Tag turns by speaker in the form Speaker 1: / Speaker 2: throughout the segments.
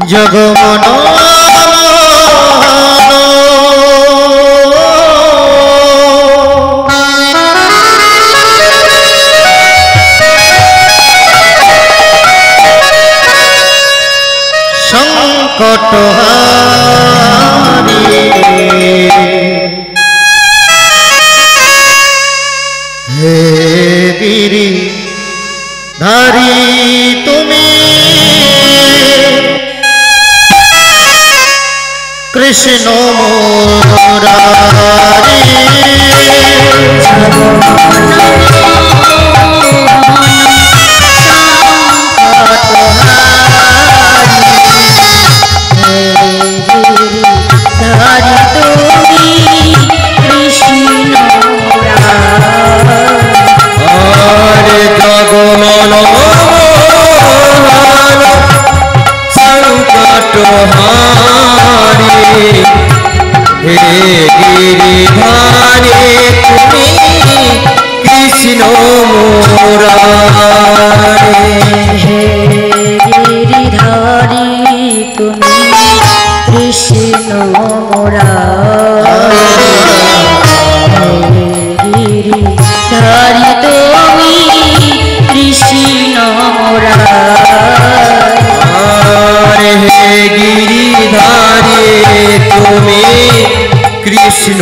Speaker 1: জগমন সংকট হে গিরি ধারি তুমি কৃষ্ণ মুরারি কৃষ্ণ মুরারি হে গিরিধারী তুমি কৃষ্ণ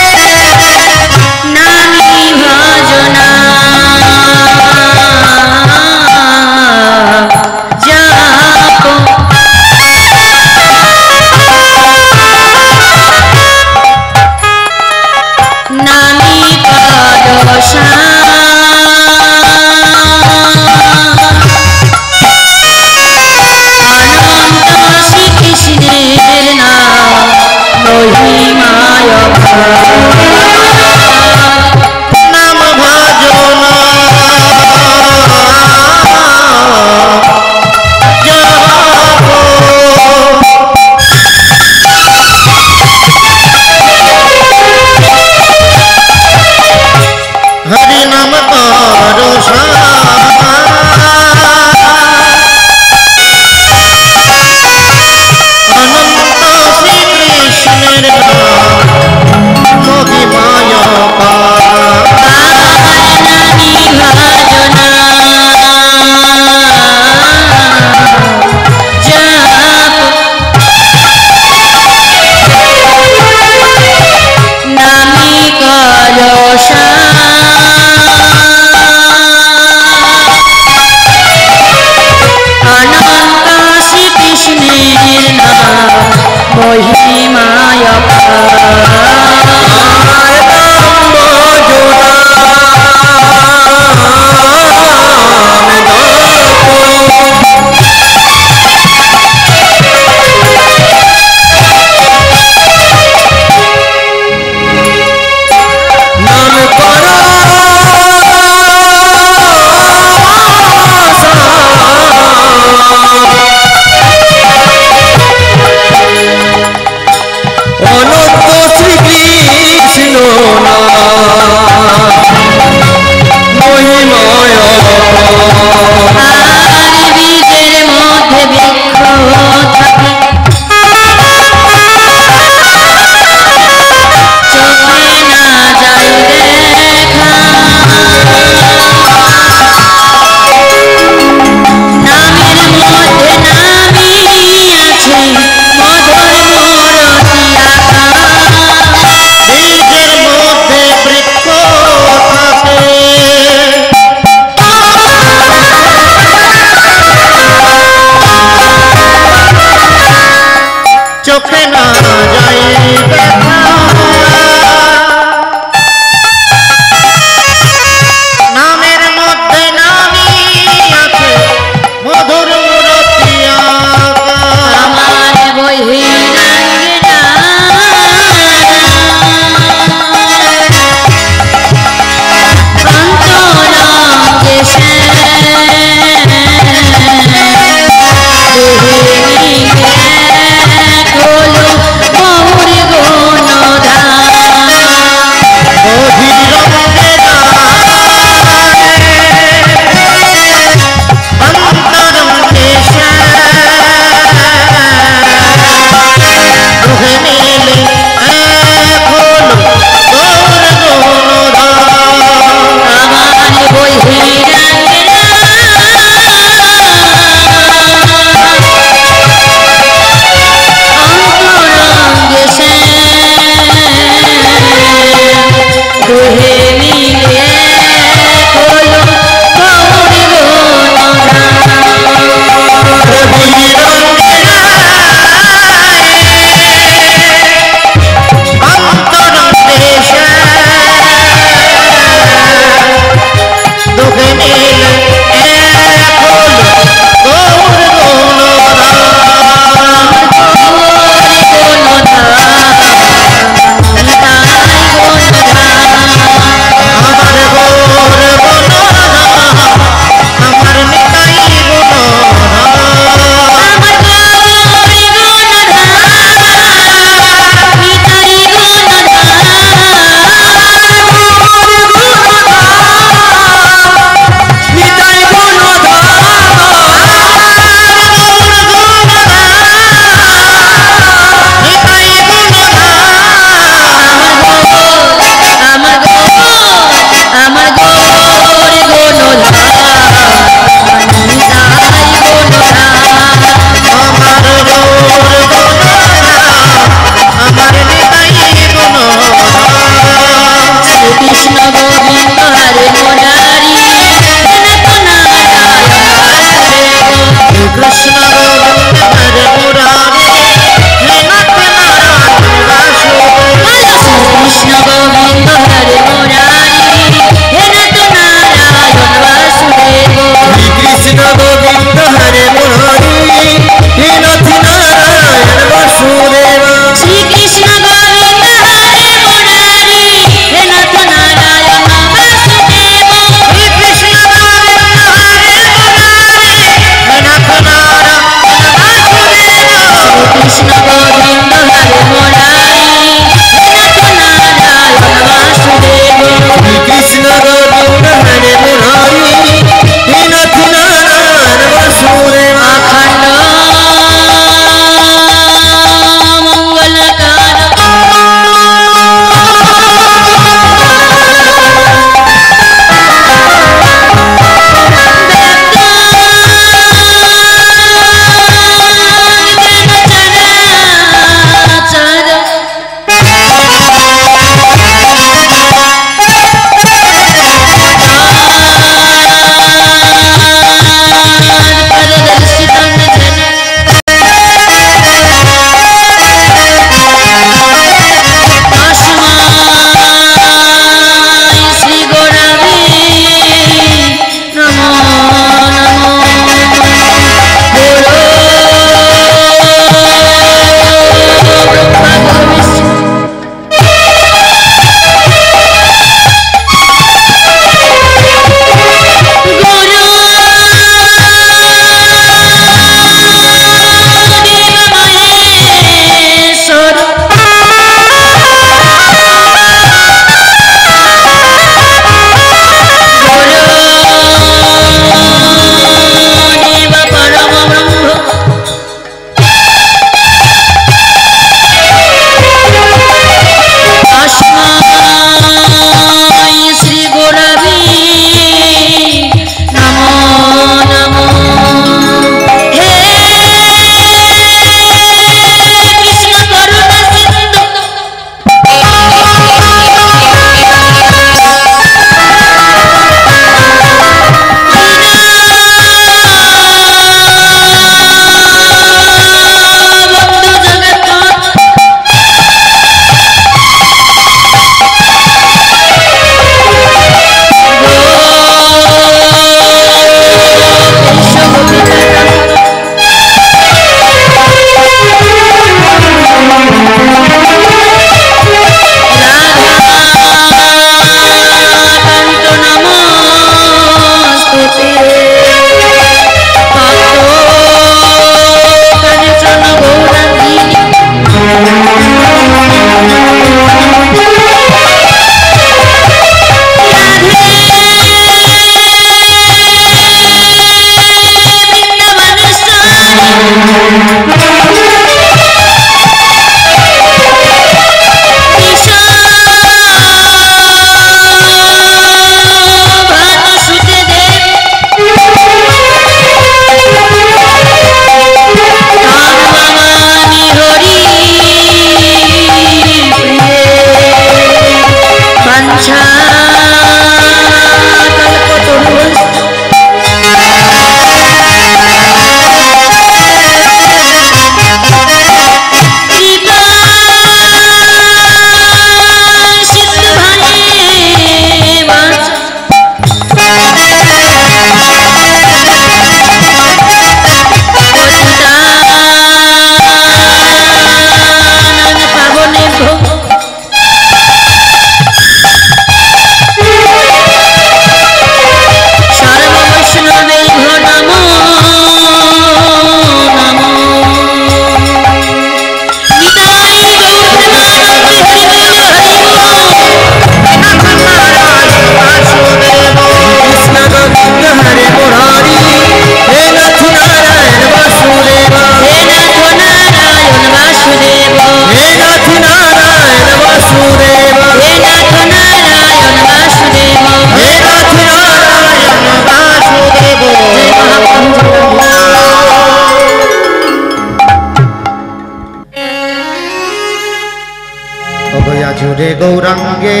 Speaker 1: আজুরে গৌরাঙ্গে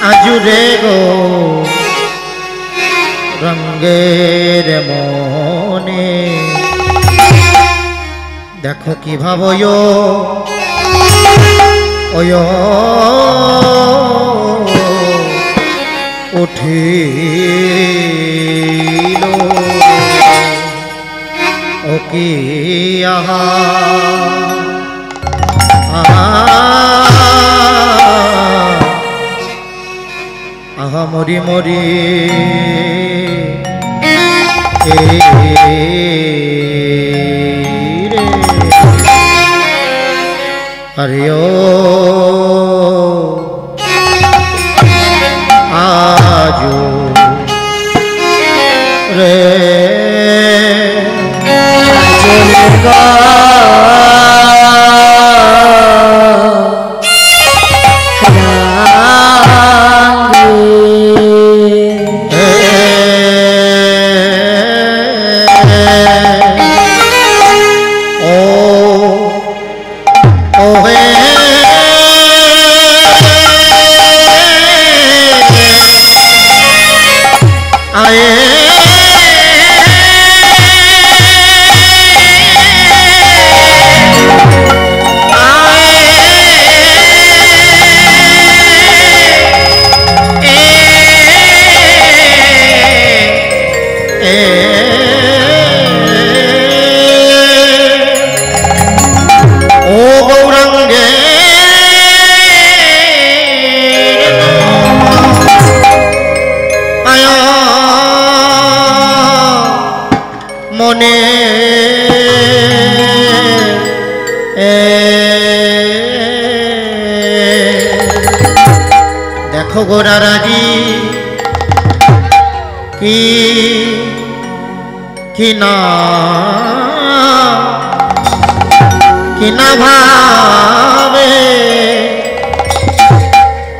Speaker 1: আজুরে গো রঙ্গের মনে দেখো কি ভাবয় ওয় উঠিল ও কি আহা আহা মরি মরি আরে ও আজো রে মনে দেখো গোরা রাজি কি না ভাবে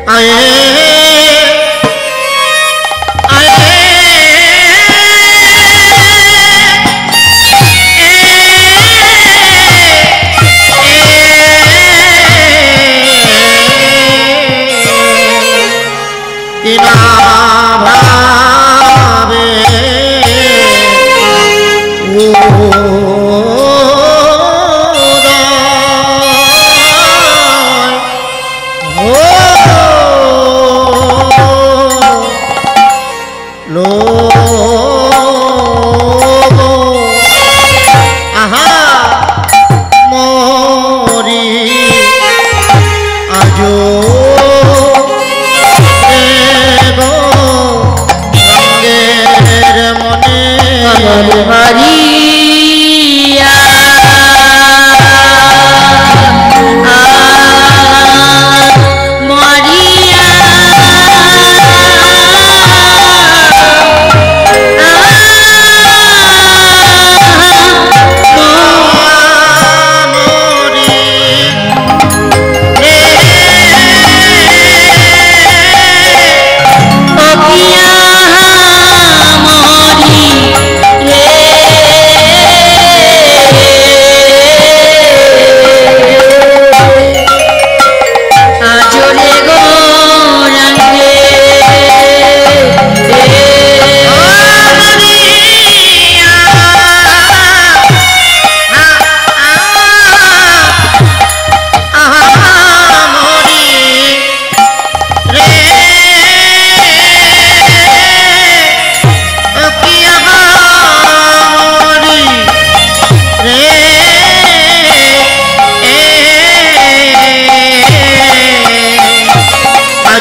Speaker 1: আয়ে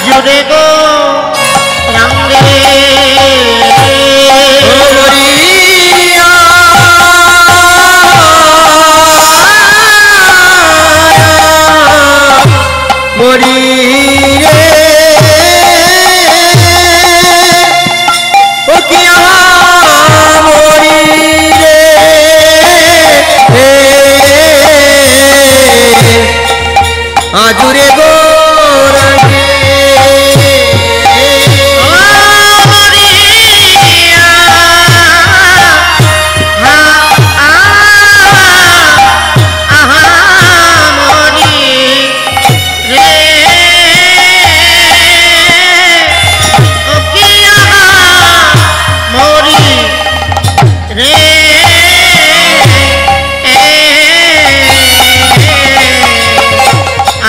Speaker 1: আজুরে গো রঙ্গে
Speaker 2: মরি রে ও কি মরি রে আজুরে গো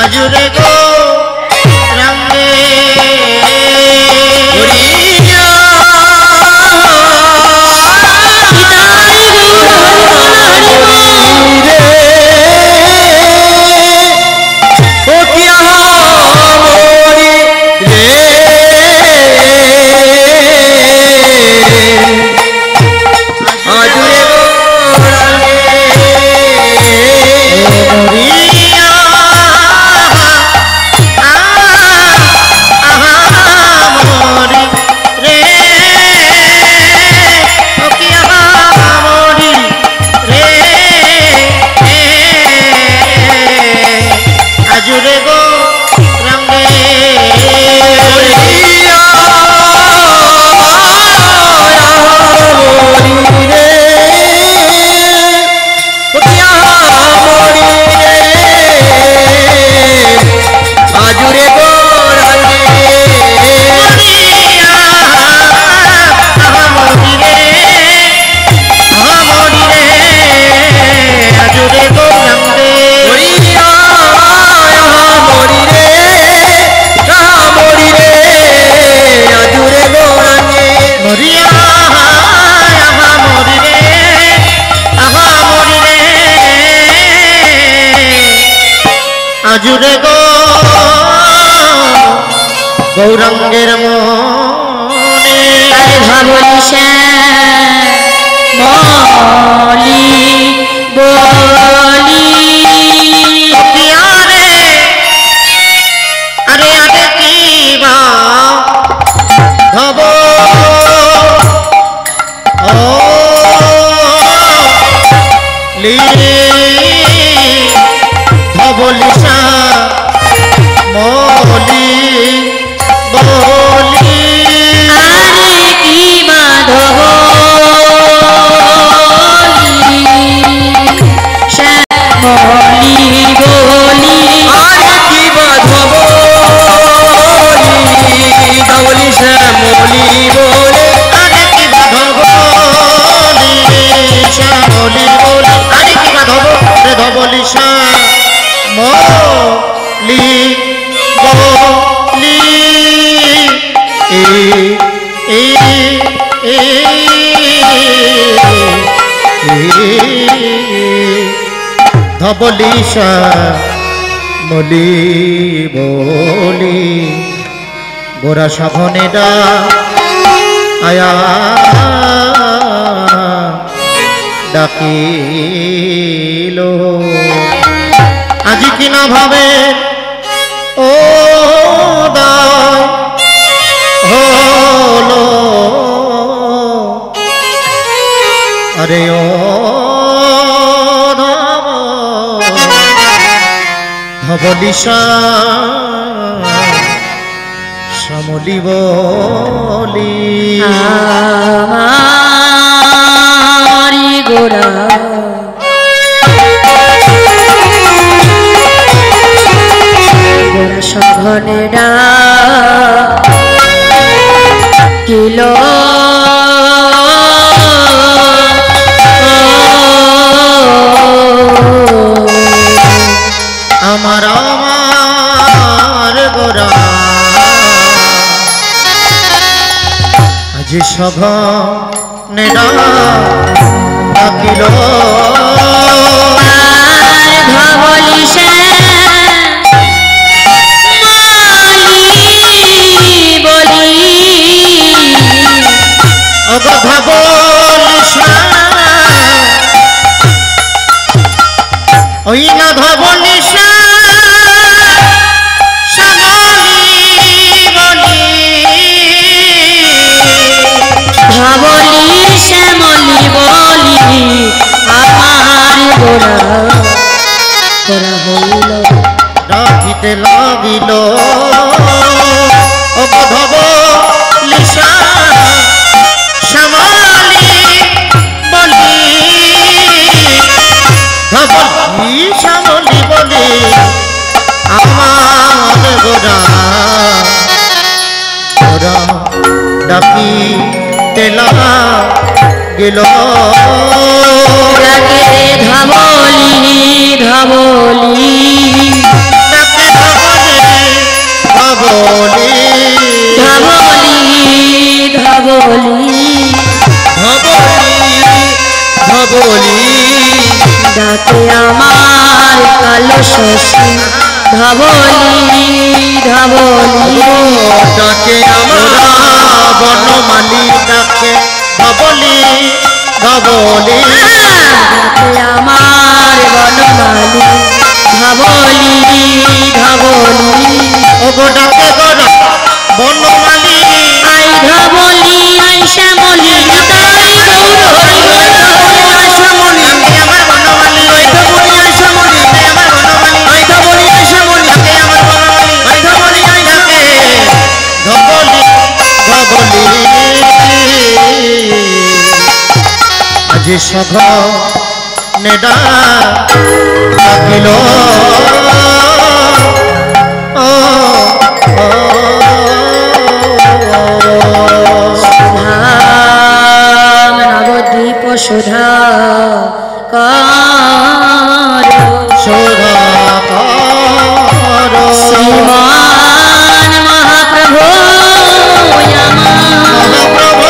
Speaker 1: আজুরে গো রঙ্গে আজুরে গো রঙ্গে
Speaker 2: আজুরে গো
Speaker 1: আজুরে গো রঙ্গে মরিয়া মরি রে মরি রে আজুরে গো গৌরাঙ্গের মনে
Speaker 3: ভাবলিশা মলি বলি
Speaker 1: আরে আরে আরে কি বা ভব ও লি ভবলিশা মলি বলি
Speaker 3: আরে কি মাধব শ্যামলি বলি
Speaker 2: আরে কি বাধব ধবলি শ্যামলি বলে
Speaker 1: আরে কি বাধব শ্যামলি বলি আরে কি বাধব রে ধবলিশা মলি বলি ধবলিশা মলি বলি গোরা সাধনে ডা আয়া ডাকিল আজি কিনা ভাবে ও দায় হলো আরে ও ধবলিশা শ্যামলি বলি
Speaker 3: আমারি গোরা গোরা সঘনে ডাকিল
Speaker 1: আমার আমার গোরা আজি সঘনে ডাকিল
Speaker 3: ধবলিশা মলি
Speaker 1: অগধব নিশা ওই না ধব নিশা
Speaker 3: ধবলি শ্যামলি বলি আমার গোরা গোরা হইল
Speaker 1: রাখিতে লাগিল অগধব নিশা শ্যামলি বলি ধবলি শ্যামলি বলি আমার গোরা গোরা ডাকি তেলা গেল
Speaker 3: ডাকে ধবলি ধবলি
Speaker 1: ডাকে ধবলি
Speaker 3: ধবলি ধবলি
Speaker 2: ধবলি
Speaker 3: ডাকে আমার কালো শশী ধবলি ধবলি
Speaker 2: ডাকে আমার
Speaker 1: বনমালী ডাকে ধবলি ধবলি
Speaker 3: ডাকে আমার বনমালী ধবলি ধবলি
Speaker 1: ওগো ডাকে গড়া বনমালী
Speaker 3: আই ধবলি আই শ্যামলি তাই গৌর হরি
Speaker 2: শ্যামলি
Speaker 1: আমার বনমালী
Speaker 2: ধবলি শ্যামলি
Speaker 1: আমার বনমালী
Speaker 2: ধবলি শ্যামলি
Speaker 1: আমার বনমালী
Speaker 2: ধবলি
Speaker 1: ডাকে ধবলি ধবলি আজি সঘ নেডা ডাকিল
Speaker 3: নবদ্বীপ সুধা কার
Speaker 1: সোধা কর
Speaker 3: শ্রীমান মহাপ্রভু
Speaker 1: মহাপ্রভু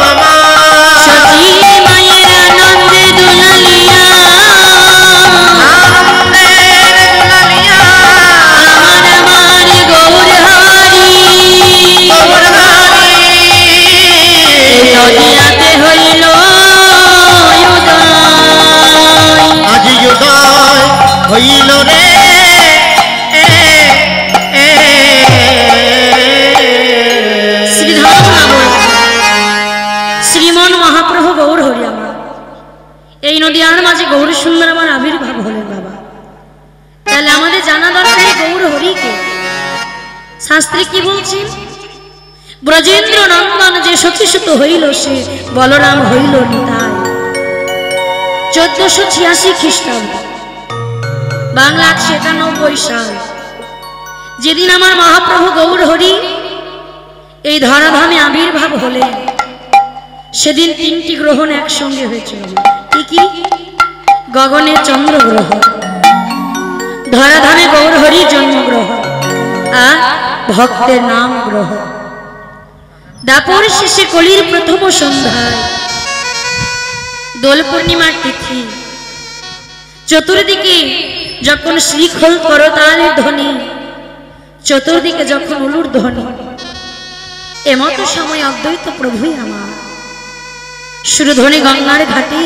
Speaker 1: আমার
Speaker 3: সতী মায়ের আনন্দে দুলালিয়া
Speaker 1: আনন্দের দুলালিয়া
Speaker 3: আমার আমার গৌর হরি
Speaker 1: গৌরধারী
Speaker 3: নদিয়াতে হইল উদয়
Speaker 1: আজি উদয় হইল রে
Speaker 3: শ্রীধাম শ্রীমন মহাপ্রভু গৌর হরি আমার এই নদিয়ার মাঝে গৌর সুন্দর আমার আবির্ভাব হলেন বাবা। তাহলে আমাদের জানা দরকার এই গৌর হরিকে। শাস্ত্রে কি বলছেন? ব্রজেন্দ্র নন্দন যে সতীসুত হইল সে বলরাম হইল নিতাই। 1486 খ্রিস্টাব্দ বাংলা 97 সাল যেদিন আমার মহাপ্রভু গৌর হরি এই ধরাধামে আবির্ভাব হলেন সেদিন 3টি গ্রহণ একসঙ্গে হয়েছিল। কি কি? গগনে চন্দ্র গ্রহ, ধরাধামে গৌর হরি জন্মগ্রহ আর ভক্তের নাম গ্রহ। দাপর শেষে কলির প্রথম সন্ধ্যায় দোল পূর্ণিমার তিথি চতুর্দিকে যখন শ্রীখোল করতালের ধ্বনি, চতুর্দিকে যখন উলুর ধ্বনি, এমতো সময় অদ্বৈত প্রভুই আমার সুরধ্বনি গঙ্গার ঘাটে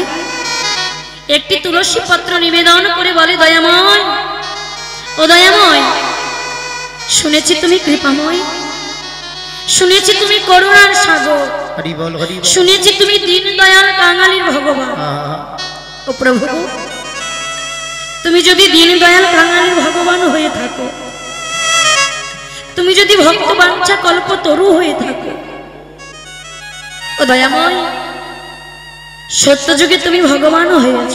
Speaker 3: একটি তুলসী পত্র নিবেদন করে বলে, দয়াময় ও দয়াময়, শুনেছি তুমি কৃপাময়, শুনেছি তুমি করুণার সাগর,
Speaker 1: হরি বল হরি বল
Speaker 3: শুনেছি তুমি দীন দয়াল কাঙালির ভগবান। ও প্রভু, তুমি যদি দীন দয়াল কাঙালির ভগবান হয়ে থাকো, তুমি যদি ভক্ত বাঞ্ছা কল্প তরু হয়ে থাকো, ও দয়াময়, সত্য যুগে তুমি ভগবান হয়েছ,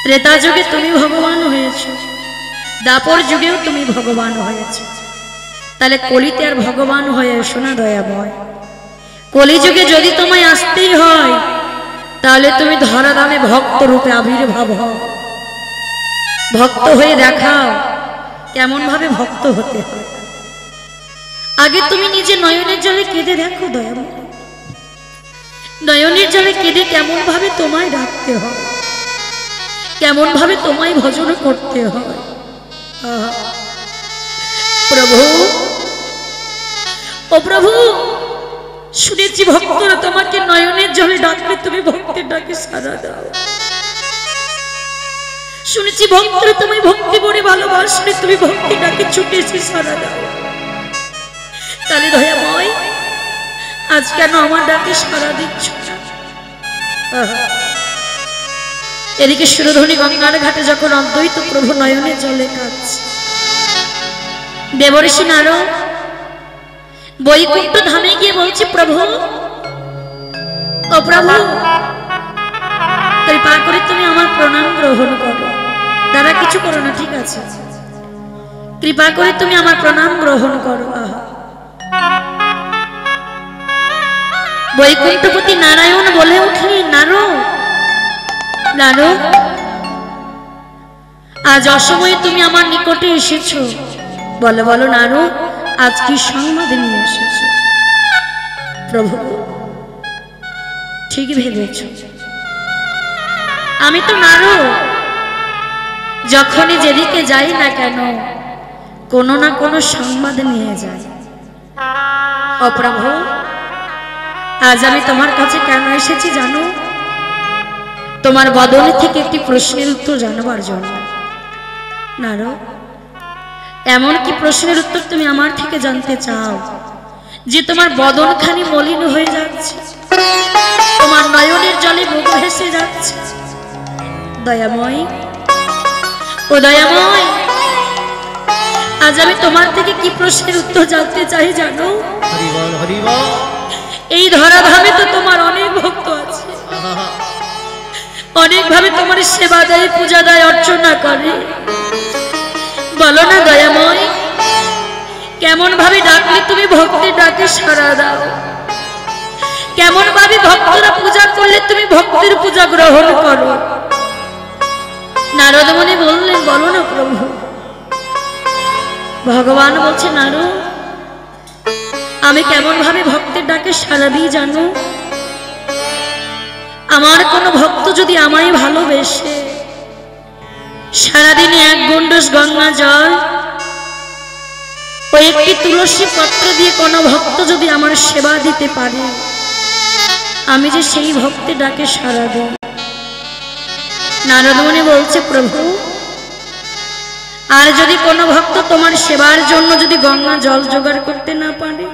Speaker 3: ত্রেতা যুগে তুমি ভগবান হয়েছ, দাপর যুগেও তুমি ভগবান হয়েছ, তাহলে কলিতে আর ভগবান হয়ে এসো না দয়াময়। কলিযুগে যদি তোমায় আসতেই হয় তাহলে তুমি ধরাধামে ভক্ত রূপে আবির্ভাব হও, ভক্ত হয়ে দেখাও কেমন ভাবে ভক্ত হতে হয়। আগে তুমি নিজে নয়নের জলে কেঁদে দেখো দয়াময়, নয়নের জলে কেঁদে কেমন ভাবে তোমায় ডাকতে হয়, কেমন ভাবে তোমায় ভজন করতে হয়। আহা, প্রভু, ও প্রভু, শুনেছি ভক্তরা তোমাকে নয়নের জলে ডাকলে তুমি ভক্তের ডাকে সাড়া দাও। শুনেছি ভক্তরা তোমায় ভক্তি করে ভালোবাসলে তুমি ভক্তি ডাকে ছুটে এসে সাড়া দাও। তাহলে দয়াময় আজ কেন আমার ডাকে সাড়া দিচ্ছ না? এদিকে সুরধনী গঙ্গার ঘাটে যখন অদ্বৈত প্রভু নয়নের জলে কাঁদছে, দেবর্ষি নারদ বৈকুণ্ঠ ধামে গিয়ে বলছে, প্রভু ও প্রভু, কৃপা করে তুমি আমার প্রণাম গ্রহণ করো। দাদা কিছু করো না, ঠিক আছে, কৃপা করে তুমি আমার প্রণাম গ্রহণ করো। বৈকুণ্ঠপতি নারায়ণ বলে উঠলেন, নারদ নারদ, আজ অসময়ে তুমি আমার নিকটে এসেছো, বলো বলো নারদ, আজ কি সংবাদ নিয়ে এসেছো? প্রভু ঠিক ভেবেছ, আমি তো নারদ, যখনই যেদিকে যাই না কেন কোনো না কোনো সংবাদ নিয়ে যাই। ও প্রভু, আজ আমি তোমার কাছে কেন এসেছি জানো? তোমার বদনে থেকে একটি প্রশ্নের উত্তর জানবার জন্য। নারদ, এমন কি প্রশ্নের উত্তর তুমি আমার থেকে জানতে চাও যে তোমার বদনখানি মলিন হয়ে যাচ্ছে, তোমার নয়নের জলে মুখ ভেসে যাচ্ছে? দয়াময়, ও দয়াময়, আজ আমি তোমার থেকে কি প্রশ্নের উত্তর জানতে চাই জানো?
Speaker 1: হরিবল হরিবল।
Speaker 3: এই ধরাধামে তো তোমার অনেক ভক্ত আছে, অনেক ভাবে তোমার সেবা দেয়, পূজা দেয়, অর্চনা করে। বলো না দয়াময়, কেমন ভাবে ডাকলে তুমি ভক্তের ডাকে সাড়া দাও? কেমন ভাবে ভক্তরা পূজা করলে তুমি ভক্তের পূজা গ্রহণ করো? নারদ মুনি বললেন, বলো না প্রভু। ভগবান বলছে, নারদ, আমি কেমন ভাবে ভক্তের ডাকে সাড়া দিই জানো? আমার কোন ভক্ত যদি আমায় ভালোবেসে সারাদিনে এক গন্ডুস গঙ্গা জল ও একটি তুলসী পত্র দিয়ে কোন ভক্ত যদি আমার সেবা দিতে পারে, আমি যে সেই ভক্তের ডাকে সাড়া দিই। নারদ মুনি বলছে, প্রভু, আর যদি কোনো ভক্ত তোমার সেবার জন্য যদি গঙ্গা জল জোগাড় করতে না পারে,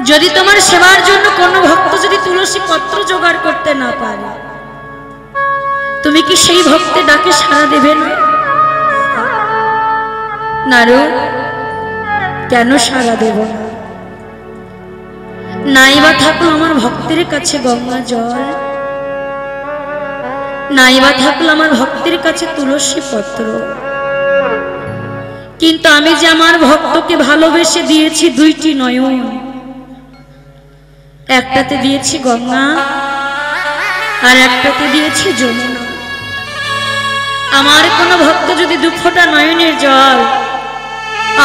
Speaker 3: যদি তোমার সেবার জন্য কোনো ভক্ত যদি তুলসী পত্র জোগাড় করতে না পারে, তুমি কি সেই ভক্তের ডাকে সাড়া দেবে না? নারদ, কেন সাড়া দেব না? নাইবা থাকলো আমার ভক্তের কাছে গঙ্গা জল, নাইবা থাকলো আমার ভক্তের কাছে তুলসী পত্র, কিন্তু আমি যে আমার ভক্তকে ভালোবেসে দিয়েছি দুইটি নয়ন, একটাতে দিয়েছি গঙ্গা আর একটাতে দিয়েছি যমুনা। আমার কোনো ভক্ত যদি দুঃখটা নয়নের জল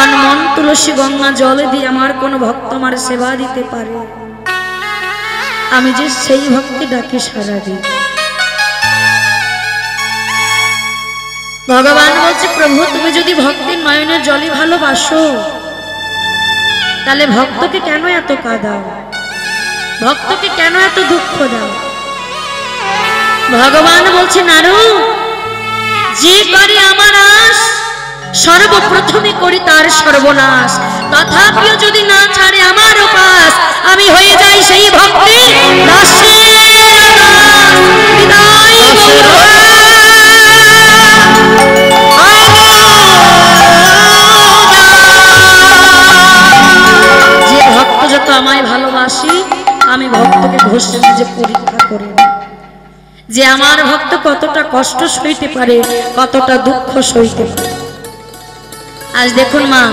Speaker 3: আর মন তুলসী গঙ্গা জলে দিয়ে আমার কোনো ভক্ত আমার সেবা দিতে পারে, আমি যে সেই ভক্তি ডাকে সাড়া দিই। ভগবান বলছে, প্রভু, তুমি যদি ভক্তির নয়নের জলে ভালোবাসো, তাহলে ভক্তকে কেন এত কাঁদাও? ভক্তকে কেন এত দুঃখ দাও? ভগবান বলছে, নারদ, যে করে আমার আশ সর্বপ্রথমে করি তার সর্বনাশ, তথাপিও যদি না ছাড়ে আমার উপাস, আমি হয়ে যাই সেই ভক্তের দাসী। যে ভক্ত যত আমায় ভালোবাসি, আমি ভক্তকে ঘষে যে পরীক্ষা করে যে আমার ভক্ত কতটা কষ্ট সইতে পারে, কতটা দুঃখ সইতে পারে। আজ দেখুন মা,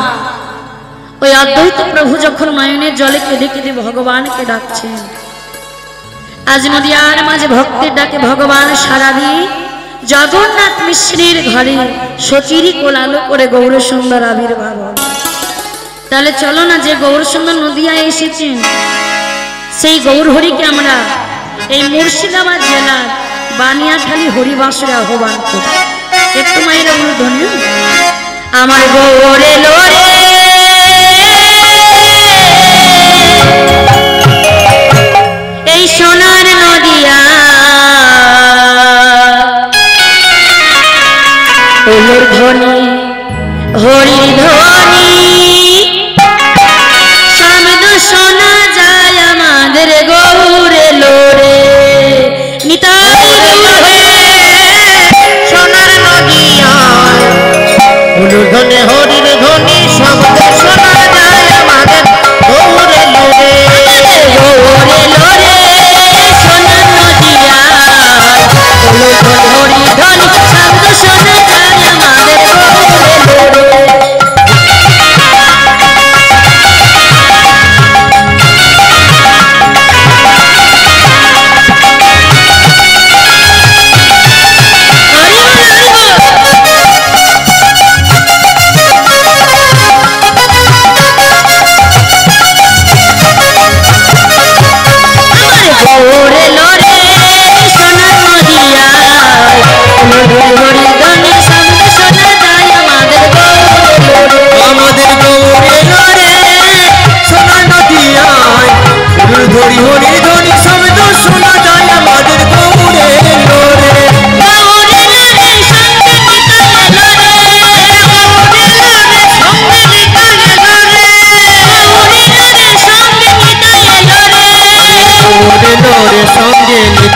Speaker 3: ওই অদ্বৈত প্রভু যখন নয়নের জলে কেঁদে কেঁদে ভগবানকে ডাকছেন, আজ নদিয়ার মাঝে ভক্তের ডাকে ভগবান সারা দিয়ে জগন্নাথ মিশ্রের ঘরে সচিরি কোলালো করে গৌর সুন্দর আবির্ভাব। তাহলে চলো না, যে গৌর সুন্দর নদিয়ায় এসেছেন সেই গৌর হরিকে আমরা এই মুর্শিদাবাদ জেলার বানিয়াখালী হরিবাসরে আহ্বান করি। একটু মায়েরা ধ্বনি, আমার গৌরে লোরে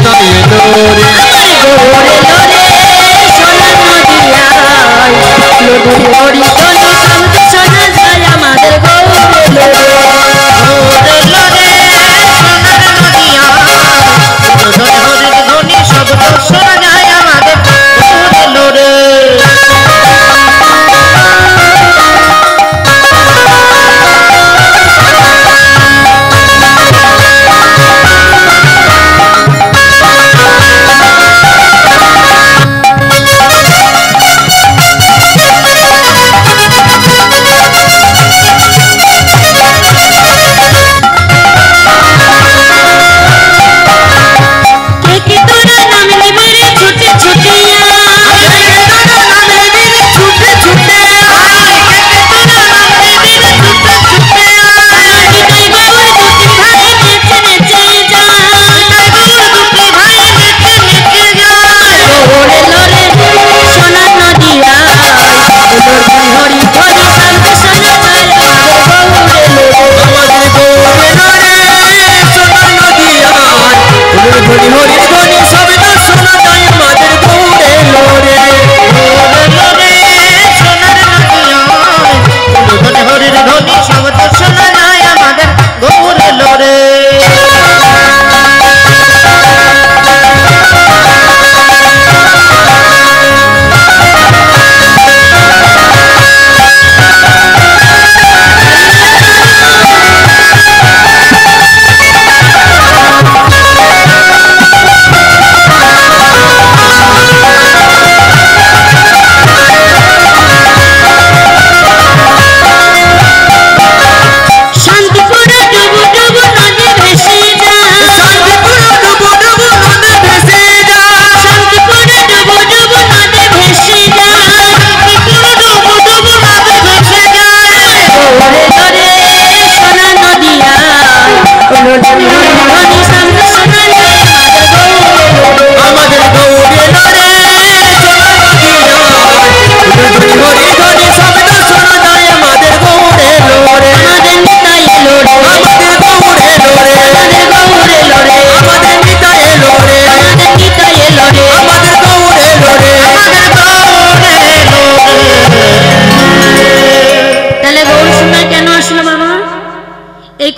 Speaker 2: নিতা এলো রে
Speaker 3: আমার গৌরে লোরে সোনার নদিয়ায় লডুর হরি ধনি শব্দ শোনা যায় আমাদের গৌরে লোরে
Speaker 1: ওরে লোরে সোনার নদিয়া হরির ধ্বনি শব্দ শোনা যায় আমাদের ওরে লোরে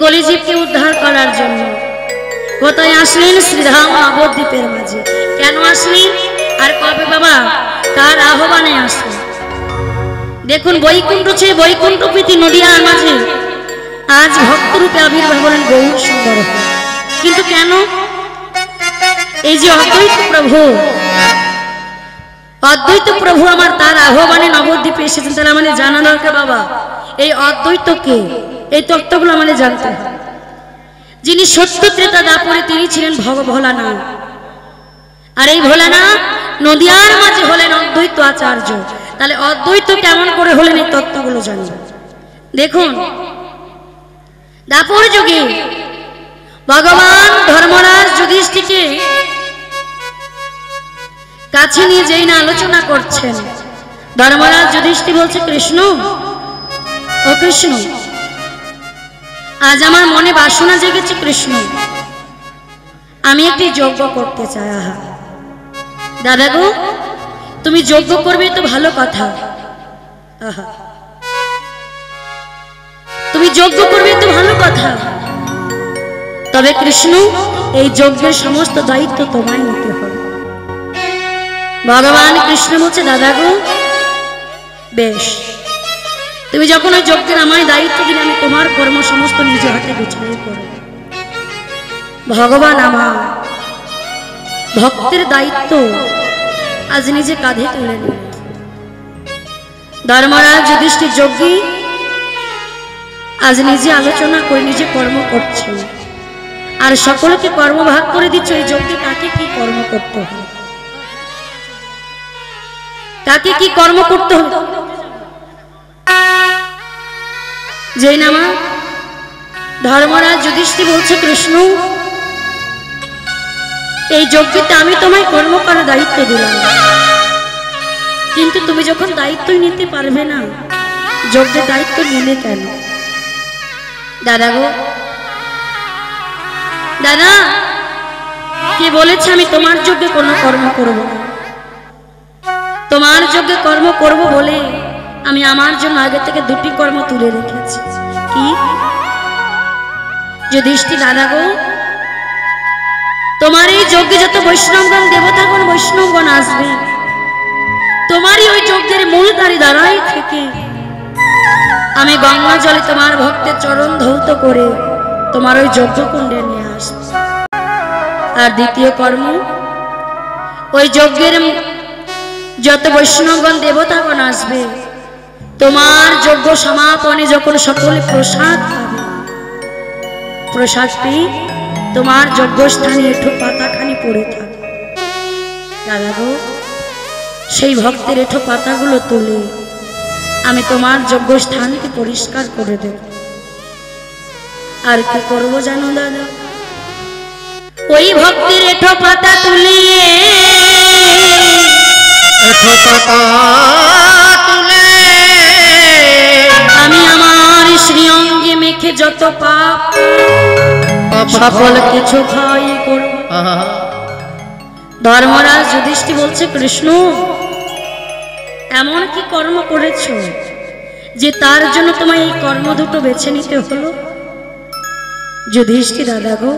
Speaker 3: কলিজীবকে উদ্ধার করার জন্য কোথায় আসলেন? শ্রীধাম নবদ্বীপের মাঝে। কেন আসলেন আর কবে বাবা কার আহ্বানে আসলেন? দেখুন বৈকুণ্ঠ ছে বৈকুণ্ঠ প্রীতি নদিয়ার মাঝে আজ ভক্তরূপে আবির্ভাব হলেন গৌর সুন্দর। কিন্তু কেন? এই যে অদ্বৈত প্রভু আমার তার আহ্বানে নবদ্বীপে এসেছেন, তাহলে আমাদের জানা দরকার বাবা এই অদ্বৈত কে। এই তত্ত্বগুলো আমাদের জানতে হবে। যিনি সত্য ত্রেতা দাপরে তিনি ছিলেন ভোলানাথ, আর এই ভোলানাথ নদিয়ার মাঝে হলেন অদ্বৈত আচার্য। তাহলে অদ্বৈত কেমন করে হলেন এই তত্ত্বগুলো জানবে। দেখুন দাপর যুগে ভগবান ধর্মরাজ যুধিষ্ঠিরকে কাছে নিয়ে যেই না আলোচনা করছেন, ধর্মরাজ যুধিষ্ঠির বলছে, কৃষ্ণ ও কৃষ্ণ, আজ আমার মনে বাসনা জেগেছে কৃষ্ণ, আমি একটি যজ্ঞ করতে চাই। আহা দাদা গো, তুমি যজ্ঞ করবে তো ভালো কথা, আহা তুমি যজ্ঞ করবে তো ভালো কথা, তবে কৃষ্ণ এই যজ্ঞের সমস্ত দায়িত্ব তোমায় নিতে হবে। ভগবান কৃষ্ণ বলছে, দাদা গো বেশ, তুমি যখন ওই যজ্ঞের আমায় দায়িত্ব দিলে আমি তোমার কর্ম সমস্ত নিজে হাতে গুছিয়ে করব। ভগবান আমার ভক্তের দায়িত্ব আজ নিজে কাঁধে তুলে নিল। ধর্মরাজ যুধিষ্ঠির যজ্ঞী আজ নিজে আলোচনা করে নিজে কর্ম করছে, আর সকলকে কর্ম ভাগ করে দিচ্ছে এই যজ্ঞে কাকে কি কর্ম করতে হবে, কাকে কি কর্ম করতে হবে। যেই নামা ধর্মরাজ যুধিষ্ঠির বলছে, কৃষ্ণ এই যজ্ঞতে আমি তোমায় কর্ম করার দায়িত্ব দিলাম, কিন্তু তুমি যখন দায়িত্বই নিতে পারবে না, যজ্ঞের দায়িত্ব নিলে কেন? দাদা গো দাদা, কে বলেছে আমি তোমার যোগ্যে কোনো কর্ম করব না? তোমার যোগ্যে কর্ম করব বলে আমি আমার জন্য আগে থেকে দুটি কর্ম তুলে রেখেছি। কি? যুধিষ্ঠির দাদা গো, তোমার এই যজ্ঞে যত বৈষ্ণবগণ দেবতাগণ বৈষ্ণবগণ আসবে, তোমারই ওই যজ্ঞের মূলধারী দ্বারাই থেকে আমি গঙ্গা জলে তোমার ভক্তের চরণ ধৌত করে তোমার ওই যজ্ঞকুণ্ডে নিয়ে আসব। আর দ্বিতীয় কর্ম, ওই যজ্ঞের যত বৈষ্ণবগণ দেবতাগণ আসবে, তোমার যজ্ঞ সমাপনে যখন সকলে প্রসাদ পাবে, প্রসাদটি তোমার যজ্ঞস্থানে এঁঠো পাতাখানি পড়ে থাকে। দাদা গো, সেই ভক্তের এঁঠো পাতাগুলো তুলে আমি তোমার যজ্ঞস্থানকে পরিষ্কার করে দেব। আর কি করব জানো দাদা? ওই ভক্তের এঁঠো পাতা তুলিয়ে আমি আমার শ্রীঅঙ্গে মেখে যত পাপ সকল কিছু খাই করব। ধর্মরাজ যুধিষ্ঠির বলছে, কৃষ্ণ এমন কি কর্ম করেছো যে তার জন্য তোমায় এই কর্ম দুটো বেছে নিতে হলো? যুধিষ্ঠির দাদা গো,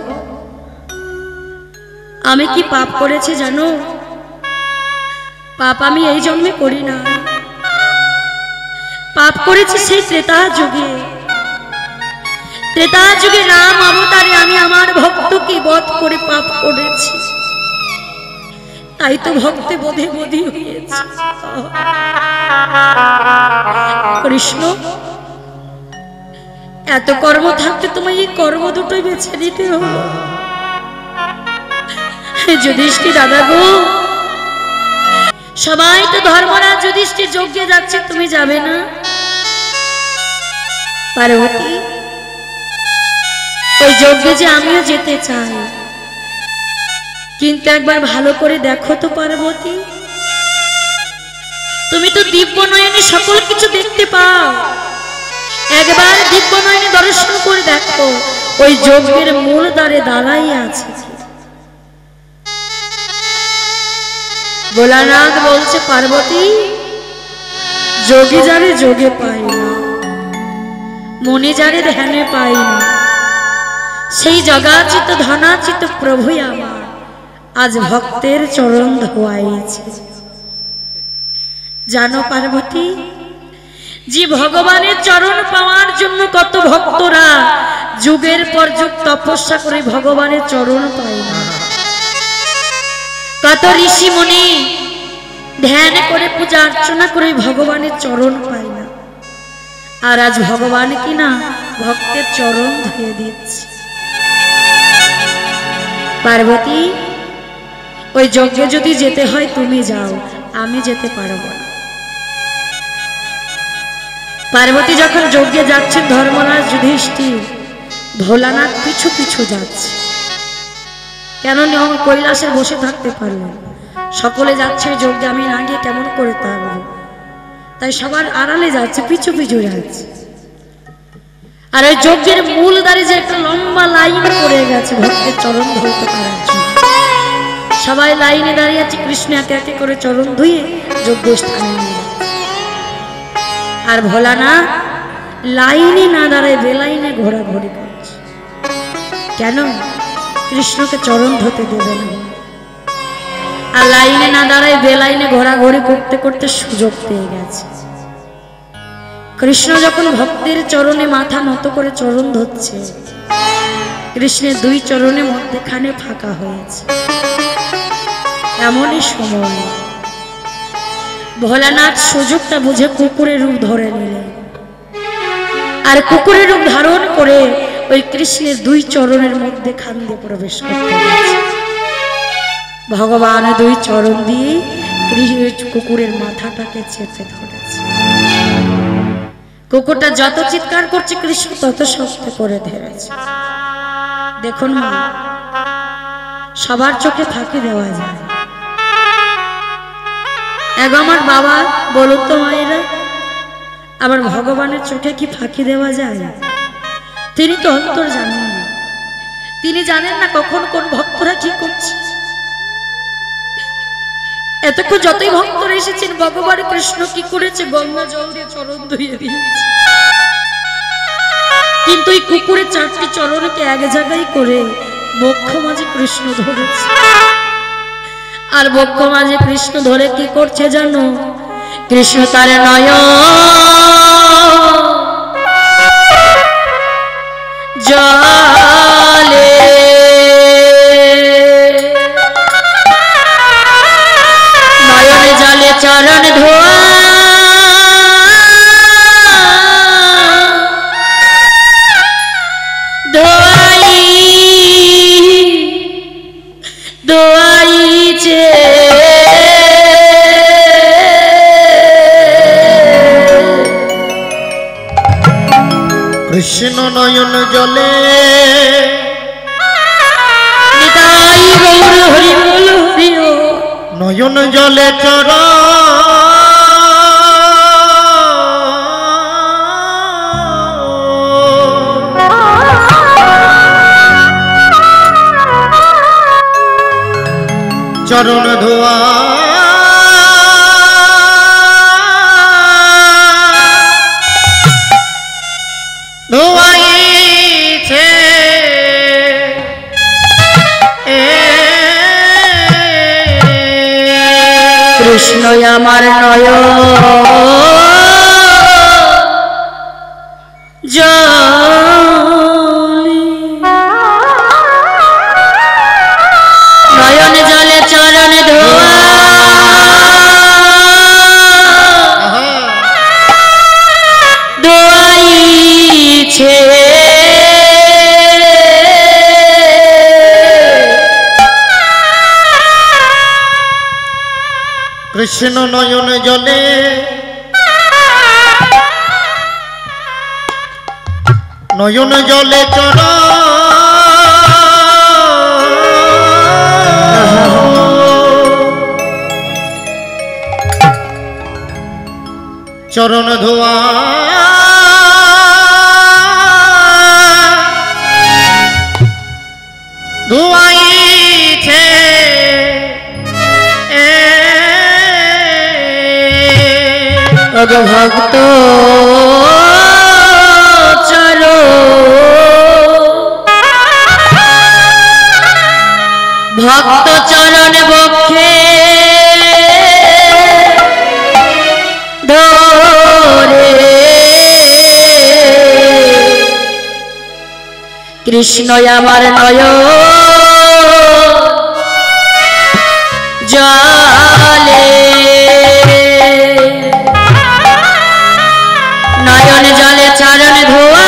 Speaker 3: আমি কি পাপ করেছি জানো? পাপ আমি এই জন্মে করি না, পাপ করেছি সেই ত্রেতা যুগে। ত্রেতা যুগে রাম অবতারে আমি আমার ভক্তকে বধ করে পাপ করেছি, তাই তো ভক্তে বোধে বোধি হয়েছে। কৃষ্ণ, এত কর্ম থাকতে তোমায় এই কর্ম দুটোই বেছে নিতে হলো। যুধিষ্ঠির দাদা গো, সবাই তো ধর্মরাজ যুধিষ্ঠির যজ্ঞে যাচ্ছে, তুমি যাবে না? পার্বতী, ওই যজ্ঞে যে আমিও যেতে চাই, কিন্তু একবার ভালো করে দেখো তো পার্বতী, তুমি তো দিব্য নয়নে সকল কিছু দেখতে পাও, একবার দিব্য নয়নে দর্শন করে দেখো ওই যজ্ঞের মূল দ্বারে দাঁড়াই আছে। ভোলানাথ বলছে, পার্বতী, যোগী যারে যোগে পাই না, মনে যারে ধ্যানে পাই না, সেই জগাচিত ধনাচিত প্রভুই আমার আজ ভক্তের চরণ ধোয়াইছে। জানো পার্বতী, যে ভগবানের চরণ পাওয়ার জন্য কত ভক্তরা যুগের পর যুগ তপস্যা করে ভগবানের চরণ পায় না, কত ঋষি মুনি ধ্যান করে পূজা অর্চনা করে ভগবানের চরণ পায় না, আর আজ ভগবান কিনা ভক্তের চরণ ধুয়ে দিচ্ছে। পার্বতী, ওই যজ্ঞে যদি যেতে হয় তুমি যাও, আমি যেতে পারবো না। পার্বতী যখন যজ্ঞে যাচ্ছেন, ধর্মরাজ যুধিষ্ঠির ভোলানাথ পিছু পিছু যাচ্ছে। কেন কৈলাসে বসে থাকতে পারলেন? সকলে যাচ্ছে যজ্ঞে, আমি না গিয়ে কেমন করে থাকবো? তাই সবার আড়ালে যাচ্ছে, পিছু পিছু যাচ্ছে। আর ওই যজ্ঞের মূল দ্বারে যে একটা লম্বা লাইন পড়ে গেছে ভক্তের চরণ ধৌত করার জন্য, সবাই লাইনে দাঁড়িয়ে আছে। কৃষ্ণ একে একে করে চরণ ধুয়ে যজ্ঞ স্থানে নিয়ে যাচ্ছে। আর ভোলানাথ লাইনে না দাঁড়ায় বেলাইনে ঘোরাঘুরি করছে। কেন? কৃষ্ণকে চরণ ধুতে দেবে না। আর লাইনে না দাঁড়ায় বেলাইনে ঘোরাঘুরি করতে করতে সুযোগ পেয়ে গেছে। কৃষ্ণ যখন ভক্তের চরণে মাথা নত করে চরণ ধরছে, কৃষ্ণের দুই চরণের মধ্যেখানে ফাঁকা হয়েছে। এমনই সময় ভোলানাথ সুযোগটা বুঝে কুকুরের রূপ ধরে নিলেন, আর কুকুরের রূপ ধারণ করে ওই কৃষ্ণের দুই চরণের মধ্যে খান দিয়ে প্রবেশ করতে গেছে। ভগবান দুই চরণ দিয়ে কুকুরের মাথাটাকে চেপে ধরেছে। কুকুরটা যত চিৎকার করছে, কৃষ্ণ তত শক্ত করে ধরেছে। দেখুন মা, সবার চোখে ফাঁকি দেওয়া যায়। এক আমার বাবা, বলুন তো মায়েরা, আবার ভগবানের চোখে কি ফাঁকি দেওয়া যায়? তিনি তো অন্তর জানেন না, তিনি জানেন না কখন কোন ভক্তরা কি করছে। এতক্ষণ যতই ভক্তরা এসেছেন ভগবান কৃষ্ণ কি করেছে, গঙ্গা জল দিয়ে চরণ ধুয়ে দিয়েছে, কিন্তু এই কুকুরের 4টি চরণকে এক জায়গায় করে বক্ষ মাঝে কৃষ্ণ ধরেছে। আর বক্ষ মাঝে কৃষ্ণ ধরে কি করছে জানো? কৃষ্ণ তার নয়ন জলে নয়ন জলে চরণ ধোয়া দোয়াইছে।
Speaker 1: কৃষ্ণ নয়ন জলে
Speaker 3: নিতাই গৌর হরি বল হরি ও।
Speaker 1: নয়ন জলে চর চরণ ধোয়া ধোয়াইছে।
Speaker 3: কৃষ্ণ আমার নয়ন জলে নয়ন জলে চরণ ধোয়া দোয়াইছে।
Speaker 1: কৃষ্ণ নয়ন জলে নয়ন জলে চর চরণ ধোয়া ধোয়াইছে।
Speaker 3: ভক্ত চলো ভক্ত চরণ বক্ষে ধরে কৃষ্ণ আমার নয়ন জলে নয়ন জলে চরণ ধোয়া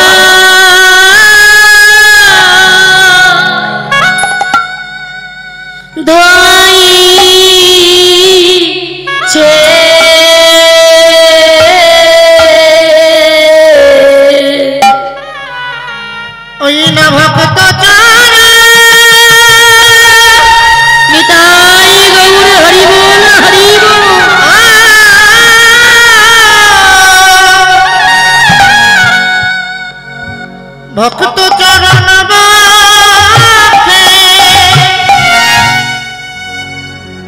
Speaker 3: ধোয়াইছে।
Speaker 1: ওই না ভক্ত
Speaker 3: নিতাই গৌর হরি বল হরি বল।
Speaker 1: ভক্ত চরণ বক্ষে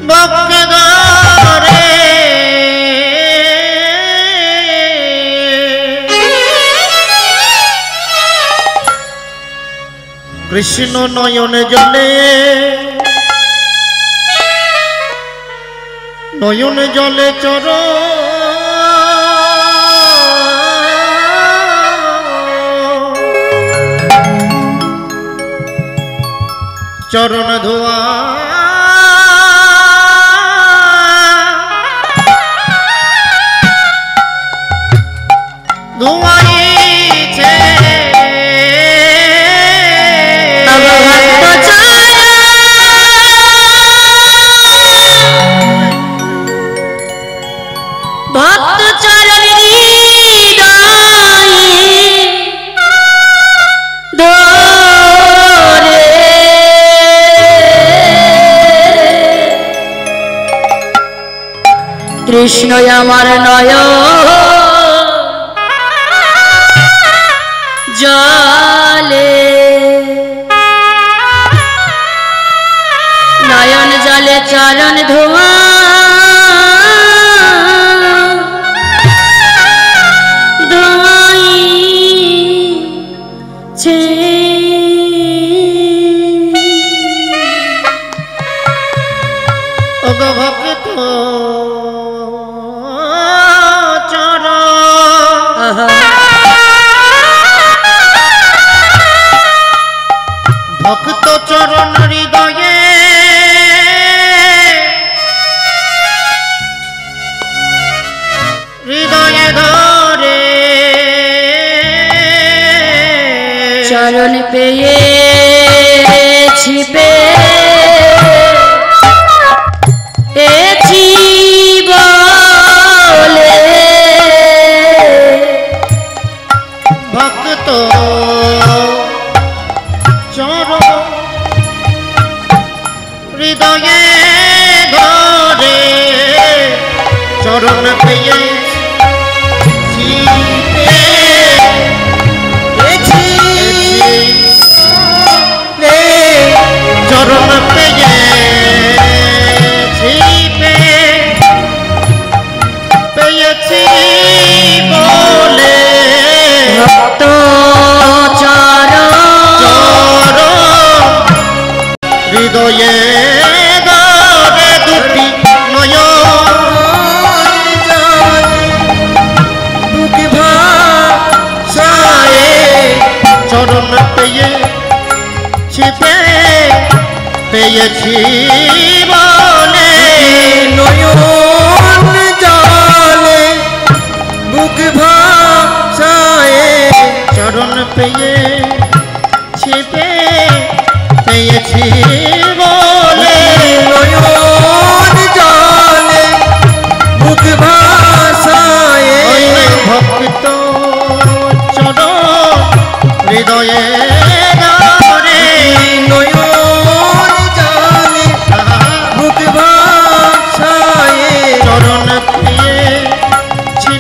Speaker 1: বক্ষে ধরে কৃষ্ণ নয়ন জলে নয়ন জলে চর চরণ ধোয়া ধোয়াইছে।
Speaker 3: ভক্ত চরণ হৃদয়ে ধরে কৃষ্ণ আমার নয়ন জলে নয়ন জলে চরণ ধোয়া চরণ পেয়েছি পেয়েছি বলে
Speaker 1: ভক্ত চরণ হৃদয়ে ধরে চরণ পেয়েছি চরণ পেয়েছি বলে
Speaker 3: ভক্ত চরণ
Speaker 1: হৃদয়ে ধরে দুটি নয়ন
Speaker 2: বুক ভাষায়
Speaker 1: চরণ পেয়েছি পেয়েছি বলে
Speaker 2: নয়ন জলে বুক ভাষায়
Speaker 1: চরণ পেয়েছি পেয়েছি বলে
Speaker 2: নয়ন জলে বুক ভাষায়
Speaker 1: ভক্ত চরণ হৃদয়ে ধরে
Speaker 2: নয়ন জলে বুক ভাষায়
Speaker 1: চরণ পেয়েছি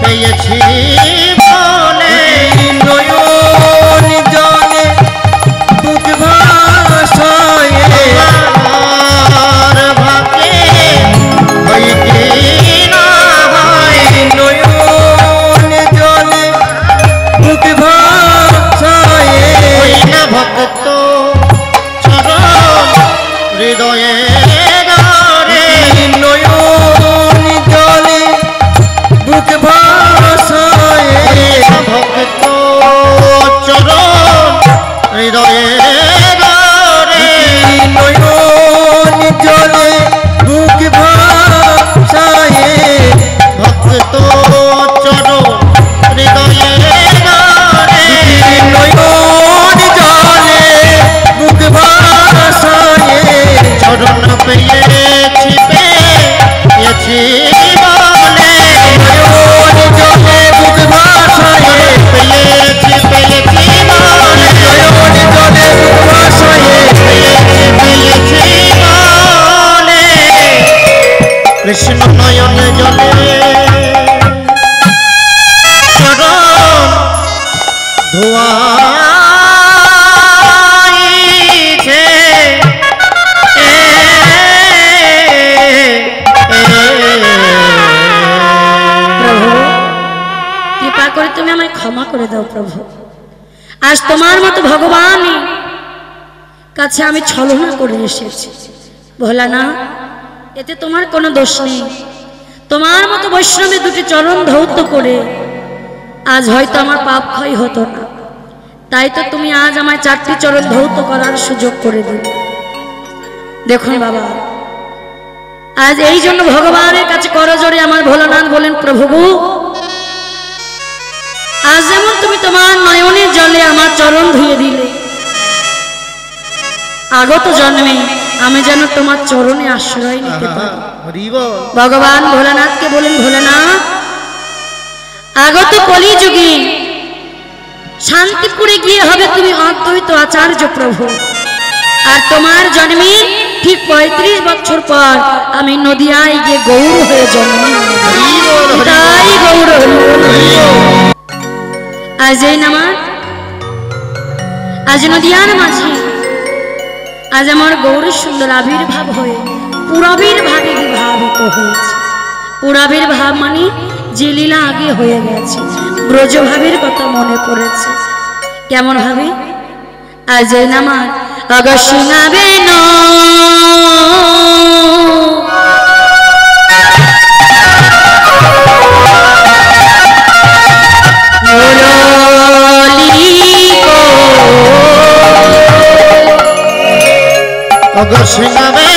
Speaker 1: পেয়েছি বলে
Speaker 2: নয়ন জলে বুক ভাষায়
Speaker 1: আমার ভাগ্যে হয় কি না হয়
Speaker 2: নয়ন জলে বুক ভাষায়
Speaker 1: ওই না ভক্ত চরণ হৃদয়ে ধরে
Speaker 2: নয়ন জলে বুক ভাষায়
Speaker 1: ভক্ত চরণ হৃদয়ে ধরে
Speaker 2: নয়ন জলে বুক ভাষায়
Speaker 1: ভক্ত চরণ হৃদয়ে ধরে
Speaker 2: নয়ন জলে বুক ভাষায়
Speaker 1: চরণ পেয়েছি পেয়েছি বলে
Speaker 2: নয়ন জলে বুক ভাষায়
Speaker 1: পেয়েছি পেয়েছি বলে
Speaker 2: নয়ন জলে বুক ভাষায়
Speaker 1: পেয়েছি বলে কৃষ্ণ নয়ন জলে চরণ ধোয়াইছে
Speaker 3: প্রভু কৃপা করে তুমি আমায় ক্ষমা করে দাও প্রভু আজ তোমার মতো ভগবান কাছে আমি ছলনা করে এসেছি ভোলা না এতে তোমার কোনো দোষ নেই তোমার মতো বৈষ্ণবী দুটি চরণ ধৌত করে আজ হয়তো আমার পাপ ক্ষয় হতো না তাই তো তুমি আজ আমায় 4টি চরণ ধৌত করার সুযোগ করে দিলে দেখুন বাবা আজ এই জন্য ভগবানের কাছে করজোড়ে আমার ভোলানাথ বলেন প্রভু গো, আজ যেমন তুমি তোমার নয়নের জলে আমার চরণ ধুয়ে দিলে আগত জন্মে আমি যেন তোমার চরণে আশ্রয় নিতে পারি
Speaker 1: হরিব
Speaker 3: ভগবান ভোলানাথকে বলেন ভোলানাথ আগত কলিযুগে শান্তিপুরে গিয়ে হবে তুমি অদ্বৈত আচার্য প্রভু আর তোমার জন্মে ঠিক 35 বছর পর আমি নদিয়ায় গিয়ে গৌর হয়ে জন্ম তাই গৌর আজ এই নামাজ আজ নদিয়ার মাঝে আজ আমার গৌর সুন্দর আবির্ভাব হয়ে পুরবের ভাবে বিভাবিত হয়েছে পুরবের ভাব মানে যে লীলা আগে হয়ে গেছে ব্রজভাবের কথা মনে পড়েছে কেমন ভাবে আজ এই নামাজ অগসিনাবে না
Speaker 1: অগসিনাবে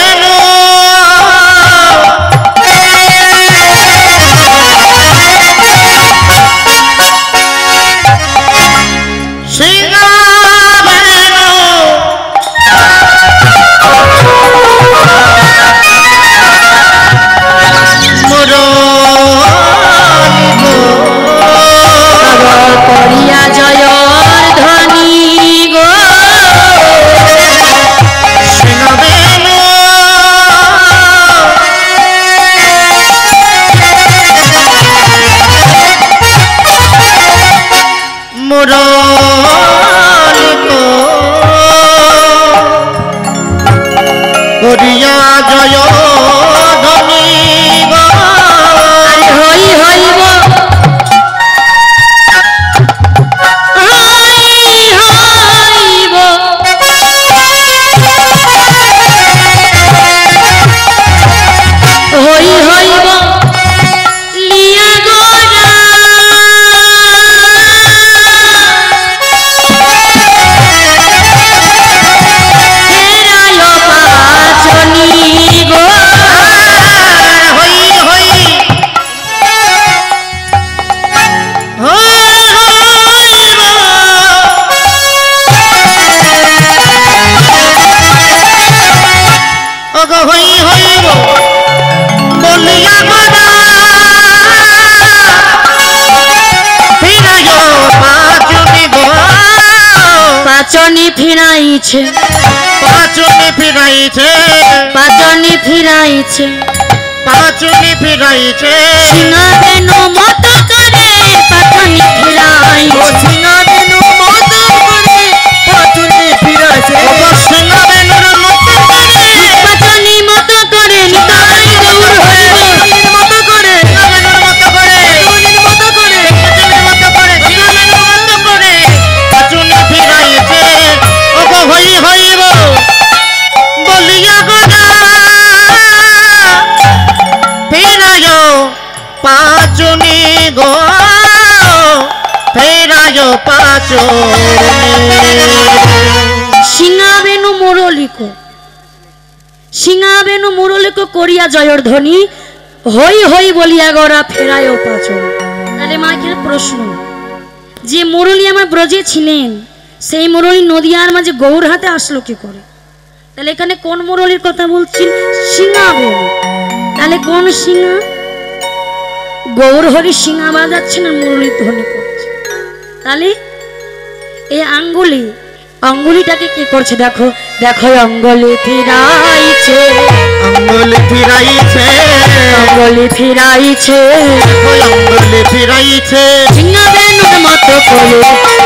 Speaker 1: সিংহাবেনো
Speaker 3: করিয়া জয়র ধ্বনি গো
Speaker 1: সিংহাবেনো মুরলিগো করিয়া জয় ধ্বনি গো
Speaker 3: হই হইব হই হইব লিয়া গোরা ফেরায় পাচনি গো
Speaker 1: হই হই ওগো হই হইব বলিয়া গদা ফিরায় পাচনি গো
Speaker 3: পাচনি ফিরাইছে
Speaker 1: পাচনি ফিরাইছে
Speaker 3: পাচনি ফিরাইছে
Speaker 1: পাচনি ফিরাইছে
Speaker 3: সিংহাবেনু মত করে পাচনি ফিরাইছে
Speaker 2: সিংহাবেনু মত করে পাচনি ফিরাছে
Speaker 1: ওগো সিংহাবেনুর মতো করে
Speaker 3: পাচনি মত করে নিতাই গৌর হইব
Speaker 2: মত করে
Speaker 1: সিংহাবেনুর মতো করে
Speaker 2: মত করে
Speaker 1: পাচনির মতো করে সিংহাবেনুর মতো করে পাচনি ফিরাইছে ওগো হই হইব বলিয়া গদা ফিরায় পাচনি গো ফিরায় পাচনি
Speaker 3: সিংহাবেনু মুরলিক করিয়া জয়র ধ্বনি হই হই বলিয়া গড়া ফেরায় পাচন। তাহলে মাকে প্রশ্ন, যে মুরলী আমার ব্রজে ছিলেন সেই মুরলী নদিয়ার মাঝে গৌর হাতে আসলো কি করে? তাহলে এখানে কোন মুরলীর কথা বলছেন? সিংহাবেনু। তাহলে কোন সিংহা? গৌর হরি সিংহা বাজাচ্ছেন আর মুরলী ধ্বনি করছে। তাহলে এই অঙ্গুলিটাকে কি করছে? দেখো দেখো অঙ্গুলি ফিরাইছে,
Speaker 1: অঙ্গুলি ফিরাইছে
Speaker 3: অঙ্গুলি ফিরাইছে,
Speaker 1: অঙ্গুলি ফিরাইছে
Speaker 3: সিংহাবেনুর মতো করে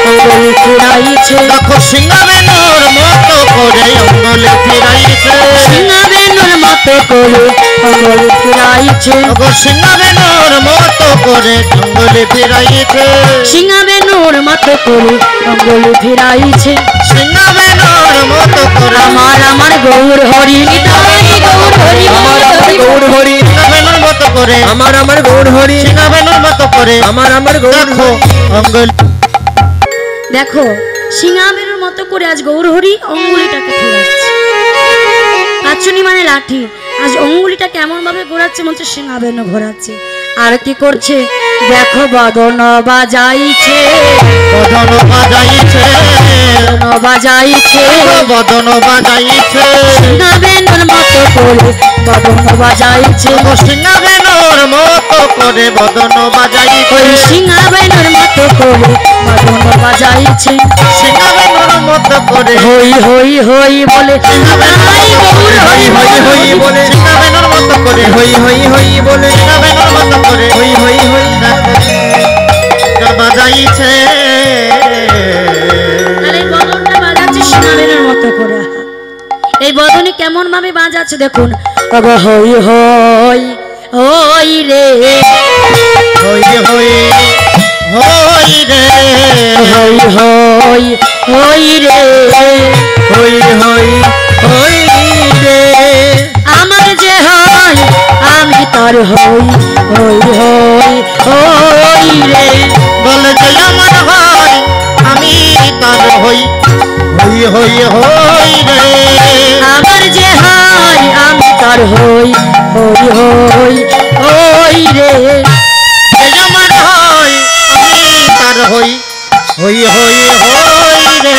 Speaker 3: অঙ্গুলি ফিরাইছে,
Speaker 1: দেখো সিংহাবেনুর মতো করে অঙ্গুলি ফিরাইছে
Speaker 3: সিংহাবেনুর মতো করে অঙ্গুলি ফিরাইছে,
Speaker 1: ওগো সিংহাবেনুর মতো করে অঙ্গুলি ফিরাইছে
Speaker 3: সিংহাবেনুর মতো করে অঙ্গুলি ফিরাইছে,
Speaker 1: সিংহাবেনুর মতো করে
Speaker 3: আমার গৌর হরি নিতাই গৌর হরি
Speaker 2: আমার গৌর হরি
Speaker 1: সিংহাবেনুর মতো করে
Speaker 2: আমার গৌর হরি
Speaker 1: সিংহাবেনুর মতো করে
Speaker 2: আমার গৌর
Speaker 1: দেখো অঙ্গুলি
Speaker 3: দেখো সিংহাবেনুর মতো করে আজ গৌর হরি অঙ্গুলিটাকে ফেরাচ্ছে। পাচনি মানে লাঠি, আজ অঙ্গুলিটা কেমন ভাবে ঘোরাচ্ছে? মনে হচ্ছে সিংহাবেনু ঘোরাচ্ছে। আর কি করছে? দেখো বদন বাজাইছে,
Speaker 1: বদন বাজাইছে
Speaker 3: বদন বাজাইছে,
Speaker 1: বদন বাজাইছে
Speaker 3: সিংহাবেনুর মতো করে বদন বাজাইছে,
Speaker 1: ওগো সিংহাবেনুর মতো করে বদন বাজাইছে
Speaker 3: ওই সিংহাবেনুর মতো করে বদন বাজাইছে,
Speaker 1: সিংহাবেনুর মতো করে
Speaker 3: হই হই হই বলে নিতাই গৌর হরি
Speaker 2: হই হই বলে
Speaker 1: সিংহাবেনুর মতো করে
Speaker 2: হই হই হই বলে
Speaker 1: সিংহাবেনুর মতো করে
Speaker 2: হই হই হই
Speaker 1: বাজাইছে
Speaker 3: তাহলে এই বদনটা বাজাচ্ছে সিংহাবেনুর মতো করে। এই বদনে কেমন ভাবে বাজাচ্ছে দেখুন। ওগো হই হই হই রে,
Speaker 1: হই হই হই রে
Speaker 3: হই হই হই রে,
Speaker 2: হই হই হই রে
Speaker 3: আমার যে হয় আমি তার হই, হই হই হই রে,
Speaker 1: বলে যে আমার হয় আমি তার হই হই হই হই রে
Speaker 3: আমার যে হয় আমি তার হই, হই হই হই রে,
Speaker 1: যে আমার হয় আমি তার হই হই হই হই হই রে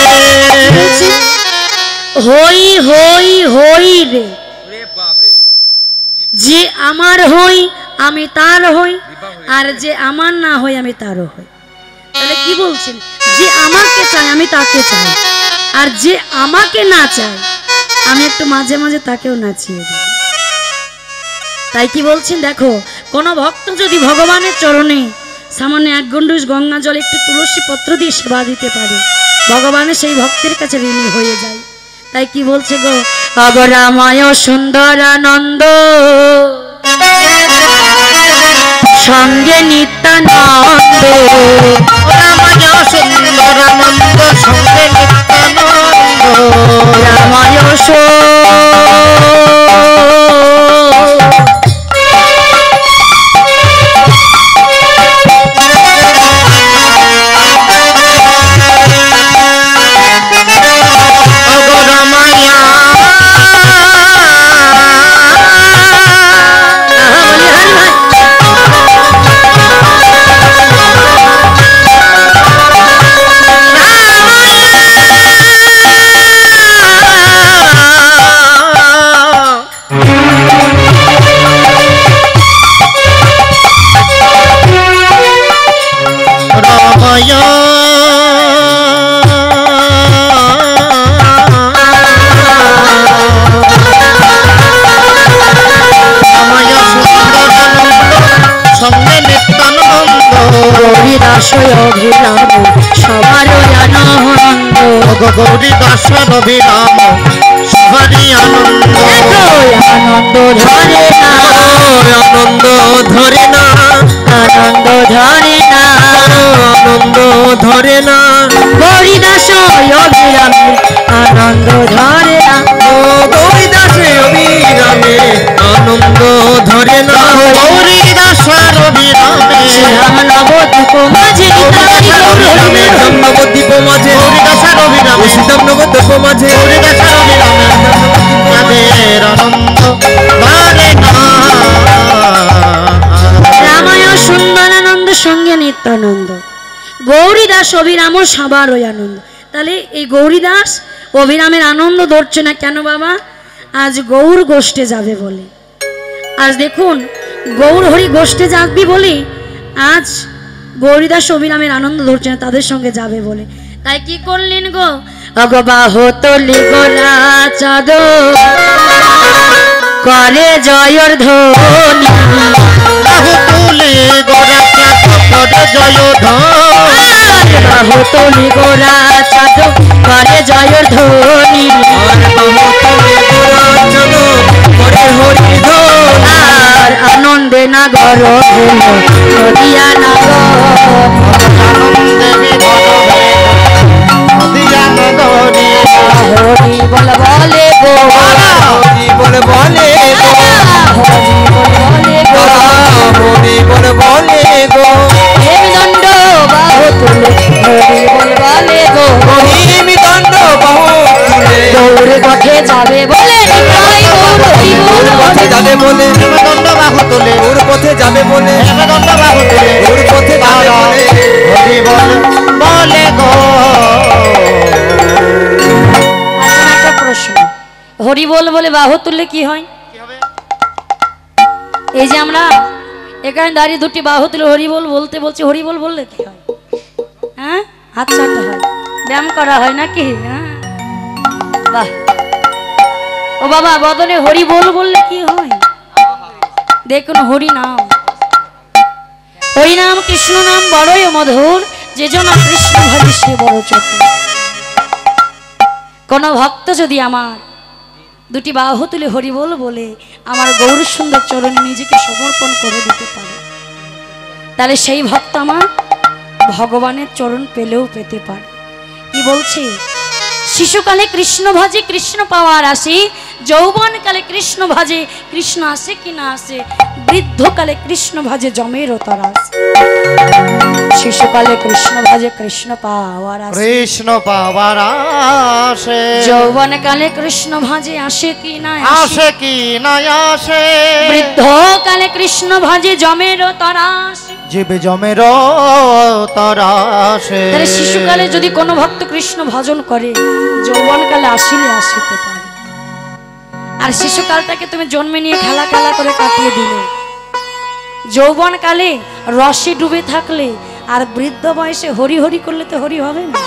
Speaker 3: হই হই হই রে, যে আমার হই আমি তার হই, আর যে আমার না হই আমি তারও হই। তাহলে কি বলছেন, যে আমাকে চাই আমি তাকে চাই, আর যে আমাকে না চাই আমি একটু মাঝে মাঝে তাকেও নাচিয়ে দিই। তাই কি বলছেন, দেখো কোন ভক্ত যদি ভগবানের চরণে সামান্য এক গণ্ডূষ গঙ্গা জল একটু তুলসী পত্র দিয়ে সেবা দিতে পারে, ভগবানের সেই ভক্তের কাছে ঋণী হয়ে যায়। তাই কি বলছে গো, অগরাময় সুন্দরানন্দ সঙ্গে নিত্যানন্দ,
Speaker 1: রামায় সুন্দরানন্দ সঙ্গে নিত্যানন্দ,
Speaker 3: রামায়
Speaker 1: গৌরী দাস অভিরাম সবারই আনন্দ,
Speaker 3: আনন্দ ধরে না,
Speaker 2: আনন্দ ধরে না,
Speaker 3: আনন্দ ধরে না,
Speaker 2: আনন্দ ধরে না,
Speaker 3: হরিদাস অভিরামে আনন্দ ধরে না,
Speaker 2: ও গৌরী দাসে অভিরামে আনন্দ ধরে না,
Speaker 1: গৌরী দাস অভিরামে
Speaker 3: শ্রীরাম নবদ্বীপ মাঝে
Speaker 2: নবদ্বীপ মাঝে,
Speaker 1: গৌরী দাস অভিরামে
Speaker 2: সীতাম নবদ্বীপ মাঝে,
Speaker 1: গৌরী দাস অভিরামে তাদের আনন্দ ধরে না।
Speaker 3: রামায় সুন্দরানন্দ সঙ্গে নিত্যানন্দ, গৌরীদাস অভিরাম সবার ওই আনন্দ। তাহলে এই গৌরীদাস অভিরামের আনন্দ ধরছে না কেন বাবা, আজ গৌর গোষ্ঠে যাবে বলে। আজ দেখুন গৌর হরি গোষ্ঠে যাবি বলে আজ গৌরীদাস অভিরামের আনন্দ ধরছে না, তাদের সঙ্গে যাবে বলে। তাই কি করলেন গো, অগবাহ তলি গোলা চাঁদ করে জয়র ধ্বনি,
Speaker 1: বাহু তুলে গোরা চাঁদ করে জয় ধ্বনি,
Speaker 3: বাহু তলি গোরা চাঁদ করে জয়র ধ্বনি,
Speaker 2: করে হরি ধ্বনি,
Speaker 3: আর আনন্দে নাগর হলো নদিয়া নাগর,
Speaker 1: আনন্দে বিভোর হয়ে নদিয়া নগরী,
Speaker 3: হরি বল বলে গো,
Speaker 2: হরি বলে বলে গো,
Speaker 3: হরি বল বলে গো,
Speaker 2: হরি বলে বলে গো,
Speaker 3: হেমদণ্ড বাহু তুলে হরি বল বলে গো,
Speaker 2: মহিমি দণ্ড বাহু তুলে
Speaker 3: গৌর পথে যাবে বলে নিতাই গৌর হরি বল
Speaker 2: ওর পথে যাবে বলে,
Speaker 1: হেমদণ্ড বাহু তুলে
Speaker 2: ওর পথে যাবে বলে,
Speaker 1: হেমদণ্ড বাহু তুলে
Speaker 2: ওর পথে যাবে বলে,
Speaker 1: হরি বল বলে গো।
Speaker 3: আচ্ছা একটা প্রশ্ন, হরি বল বলে বাহু তুললে কি হয়? এই যে আমরা এখানে দাঁড়িয়ে দুটি বাহু তুলে হরি বল বলতে বলছি, হরি বল বললে কি হয়? হ্যাঁ, হাত ছাড়তে হয়, ব্যায়াম করা হয় নাকি? হ্যাঁ, বাহ। ও বাবা, বদনে হরি বল বললে কি হয়? দেখুন হরি নাম, হরি নাম কৃষ্ণ নাম বড়ই মধুর, যে জন কৃষ্ণ ভজে সে বড় চতুর। কোন ভক্ত যদি আমার দুটি বাহু তুলে হরি বল বলে আমার গৌর সুন্দর চরণে নিজেকে সমর্পণ করে দিতে পারে, তাহলে সেই ভক্ত আমার ভগবানের চরণ পেলেও পেতে পারে। কি বলছে, শিশুকালে কৃষ্ণ ভজে কৃষ্ণ পাওয়ার আসে, যৌবনকালে কৃষ্ণ ভজে কৃষ্ণ আসে কি না আসে, বৃদ্ধকালে কৃষ্ণ ভজে জমের তরাস। শিশুকালে কৃষ্ণ ভজে কৃষ্ণ পাওয়ার আসে,
Speaker 1: কৃষ্ণ পাওয়ার আসে,
Speaker 3: যৌবনকালে কৃষ্ণ ভজে আসে কি না
Speaker 1: আসে কি না আসে,
Speaker 3: বৃদ্ধকালে কৃষ্ণ ভজে জমের তরাস।
Speaker 1: জীবে জমের তরাসে।
Speaker 3: তাহলে শিশুকালে যদি কোনো ভক্ত কৃষ্ণ ভজন করে যৌবনকালে আসিলে আসিতে পারে। আর শিশুকালটাকে তুমি জন্মে নিয়ে খেলা খেলা করে কাটিয়ে দিলে, যৌবনকালে রসে ডুবে থাকলে আর বৃদ্ধ বয়সে হরি হরি করলে তো হরি হবে না।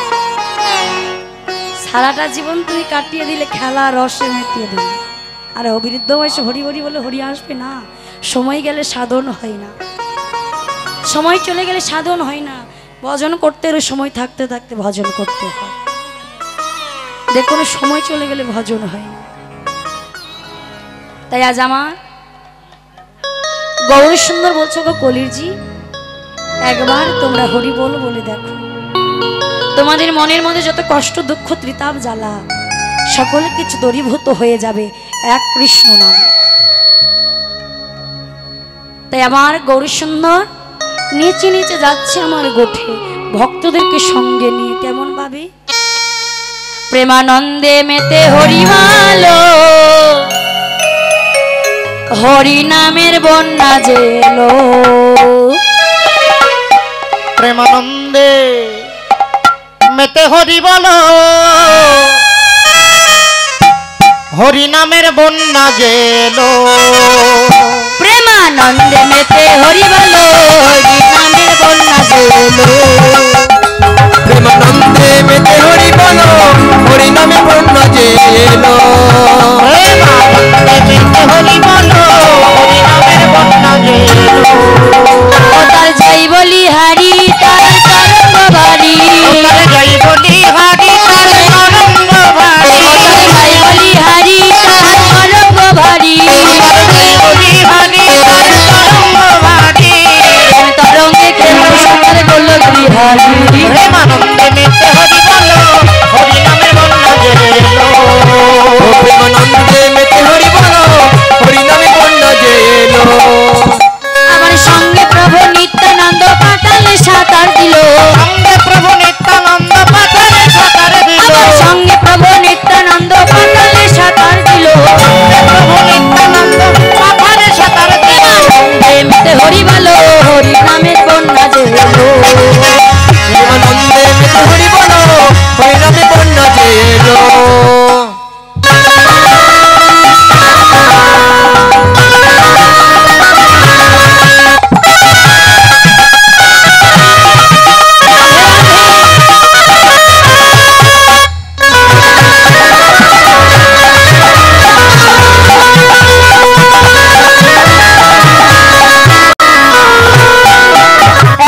Speaker 3: সারাটা জীবন তুমি কাটিয়ে দিলে খেলা রসে মেতিয়ে দিলে, আর বৃদ্ধ বয়সে হরি হরি বলে হরি আসবে না। সময় গেলে সাধন হয় না, সময় চলে গেলে সাধন হয় না। ভজন করতে হলে সময় থাকতে থাকতে ভজন করতে হয়। দেখুন সময় চলে গেলে ভজন হয় না। তাই আজ আমার গৌরী সুন্দর বলছো গো কলিরজি, একবার তোমরা হরি বল বলে দেখো, তোমাদের মনের মধ্যে যত কষ্ট দুঃখ ত্রিতাপ জ্বালা সকল কিছু দূরীভূত হয়ে যাবে এক কৃষ্ণ নামে। তাই আমার গৌরী সুন্দর নিচে নিচে যাচ্ছে আমার গোঠে ভক্তদেরকে সঙ্গে নিয়ে। কেমন ভাবে প্রেমানন্দে মেতে হরি ভালো, হরি নামের বন্যা জেলো।
Speaker 1: প্রেমানন্দে মেতে হরি বলো, হরি নামের বন্যা জেলো।
Speaker 3: প্রেমানন্দে মেতে হরি বলো, হরি নামের বন্যা জেলো।
Speaker 2: প্রেমানন্দে মেতে হরি বলো, হরি নামে বন্যা জেলো।
Speaker 1: প্রেমানন্দে মেতে হরি বলো, হরি নামের বন্যা জেলো।
Speaker 3: ও তার যাই বলি হারি তার তরঙ্গ ভারী,
Speaker 1: তার যাই বলি হারি তার তরঙ্গ ভারী।
Speaker 3: তার যাই বলি হারি তার তরঙ্গ ভারী।
Speaker 1: তার যাই বলি হারি তার তরঙ্গ ভারী।
Speaker 3: তরঙ্গে কেমন সুন্দর গোলক বিহারী।
Speaker 1: প্রেমানন্দে মেতে হরি বলো, হরি নামের বন্যা জেলো।
Speaker 2: প্রেমানন্দে মেতে হরি বলো, হরি নামে বন্যা জেলো।
Speaker 3: আমার সঙ্গে প্রভু নিত্যানন্দ পাতালে সাঁতার দিল,
Speaker 1: সঙ্গে প্রভু নিত্যানন্দ পাতালে সাঁতার দিল।
Speaker 3: আমার সঙ্গে প্রভু নিত্যানন্দ পাতালে সাঁতার দিল।
Speaker 1: প্রভু নিত্যানন্দ পাতালে সাঁতার দিল।
Speaker 3: মেতে হরি বলো, হরি নামের বন্যা জেলো।
Speaker 2: প্রেমানন্দে মেতে হরি বলো, হরি নামে বন্যা জেলো।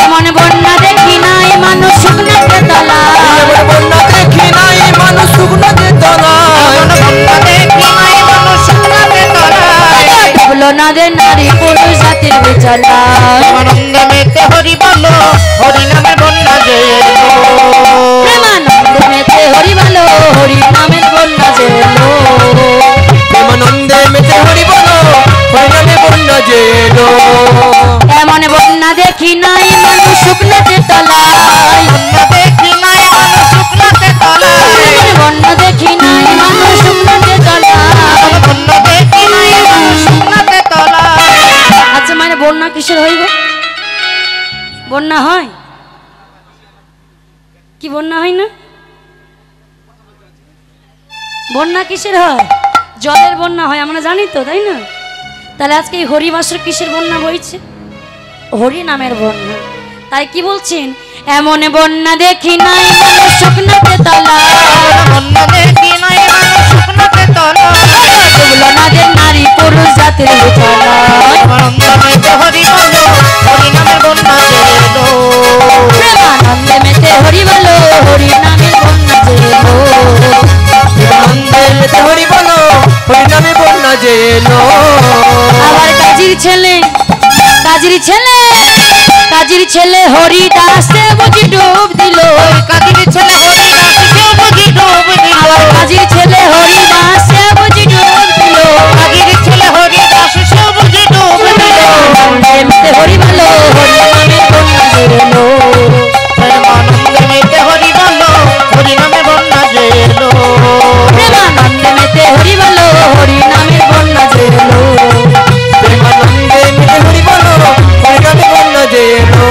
Speaker 3: এমন বন্যা দেখি নাই মানুষ শুকনাতে তলায়,
Speaker 2: এমন বন্যা দেখি নাই মানুষ শুকনোতে তলায়।
Speaker 1: বন্যা দেখি নাই মানুষ শুকনাতে তলায়।
Speaker 3: ডুবলো নদের নারী পুরুষ জাতির বিচলায়।
Speaker 1: প্রেমানন্দে মেতে হরি বলো, হরি নামের বন্যা জেলো।
Speaker 3: প্রেমানন্দে মেতে হরি বলো, হরি নামের বন্যা জেলো।
Speaker 2: প্রেমানন্দে মেতে হরি বলো, হরি নামে বন্যা জেলো।
Speaker 3: এমন বন্যা দেখি নাই মানুষ শুকনাতে তলায়,
Speaker 1: বন্যা দেখি নাই মানুষ শুকনাতে তলায়।
Speaker 3: এমন বন্যা দেখি নাই মানুষ শুকনাতে তলায়।
Speaker 1: বন্যা দেখি নাই মানুষ শুকনাতে তলায়।
Speaker 3: আচ্ছা মানে বন্যা কিসের হইব? বন্যা হয় কি? বন্যা হয় না? বন্যা কিসের হয়? জলের বন্যা হয়, আমরা জানি তো, তাই না? তাহলে আজকে এই হরিবাসর কিসের বন্যা বইছে? হরি নামের বন্যা। তাই কি বলছেন? এমন বন্যা দেখি নাই মানুষ শুকনাতে তলায়,
Speaker 1: বন্যা দেখি নাই মানুষ শুকনাতে তলায়।
Speaker 3: ডুবলো নদের নারী পুরুষ জাতির বিচলায়।
Speaker 1: প্রেমানন্দে মেতে হরি বলো, হরি নামের বন্যা জেলো।
Speaker 3: প্রেমানন্দে মেতে হরি বলো, হরি নামের বন্যা জেলো।
Speaker 2: প্রেমানন্দে মেতে হরি বলো, হরি নামে বন্যা জেলো।
Speaker 3: আবার কাজীর ছেলে, কাজীর ছেলে, কাজীর ছেলে হরি দাসে বুঝি ডুব দিল।
Speaker 1: কাজীর ছেলে হরি দাস কেউ বুঝি ডুব দিল।
Speaker 3: আবার কাজীর ছেলে হরি দাসে বুঝি ডুব দিল।
Speaker 1: কাজীর ছেলে হরি দাস সেও বুঝি ডুব দিল।
Speaker 3: প্রেমানন্দে মেতে হরি বলো, হরি নামের বন্যা জেলো।
Speaker 1: প্রেমানন্দে মেতে হরি বলো, হরি নামে বন্যা জেলো।
Speaker 3: প্রেমানন্দে মেতে হরি বলো, হরি নামের বন্যা জেলো।
Speaker 2: প্রেমানন্দে মেতে হরি বলো, হরি নামে বন্যা জেলো।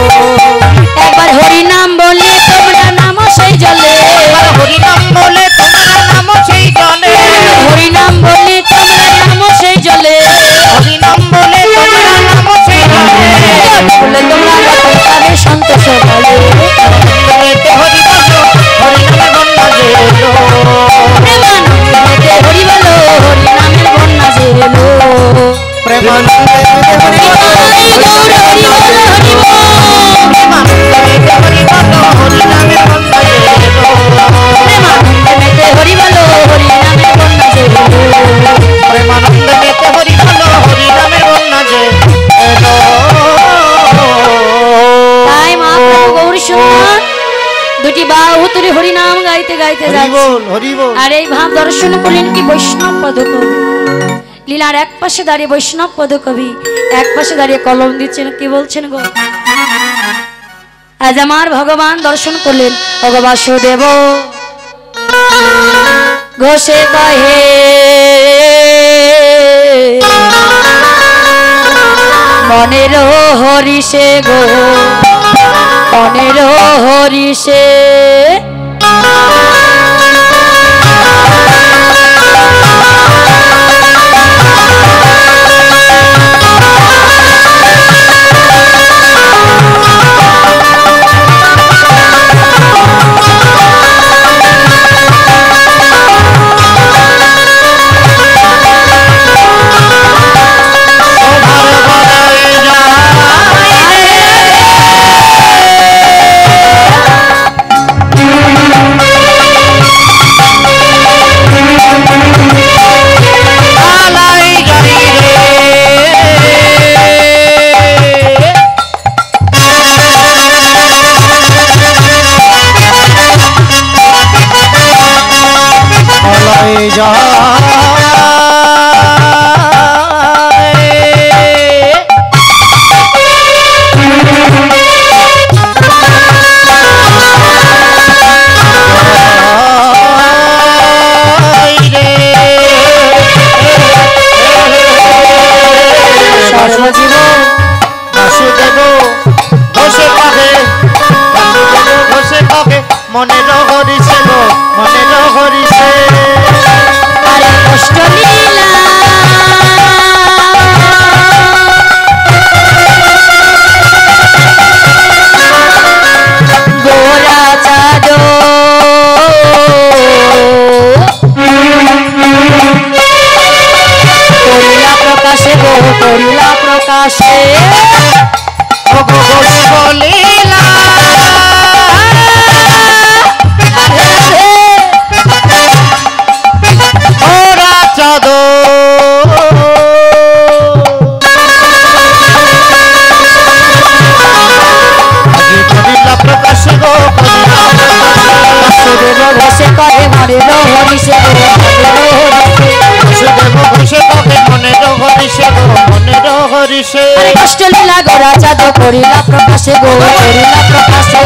Speaker 3: নাম গাইতে গাইতে
Speaker 1: হরি
Speaker 3: যাচ্ছে
Speaker 1: বল হরি বল।
Speaker 3: আর এই ভাব দর্শন করলেন কি বৈষ্ণব পদকবি লীলার এক পাশে দাঁড়িয়ে বৈষ্ণব পদকবি এক পাশে দাঁড়িয়ে কলম দিচ্ছেন কি বলছেন গো আজ আমার ভগবান দর্শন করলেন ভগবাসুদেব ঘোষে কহে মনের হরিষে গো মনের হরিষে
Speaker 1: মনের হরিষে গো মনের হরিষে
Speaker 3: আরে কষ্ট লীলা গোরা চাঁদ করিলা প্রকাশে গো করিলা প্রকাশে
Speaker 1: ও গো লীলা
Speaker 3: কষ্ট লীলা গোরা চাঁদ করিলা প্রকাশে গো করিলা প্রকাশে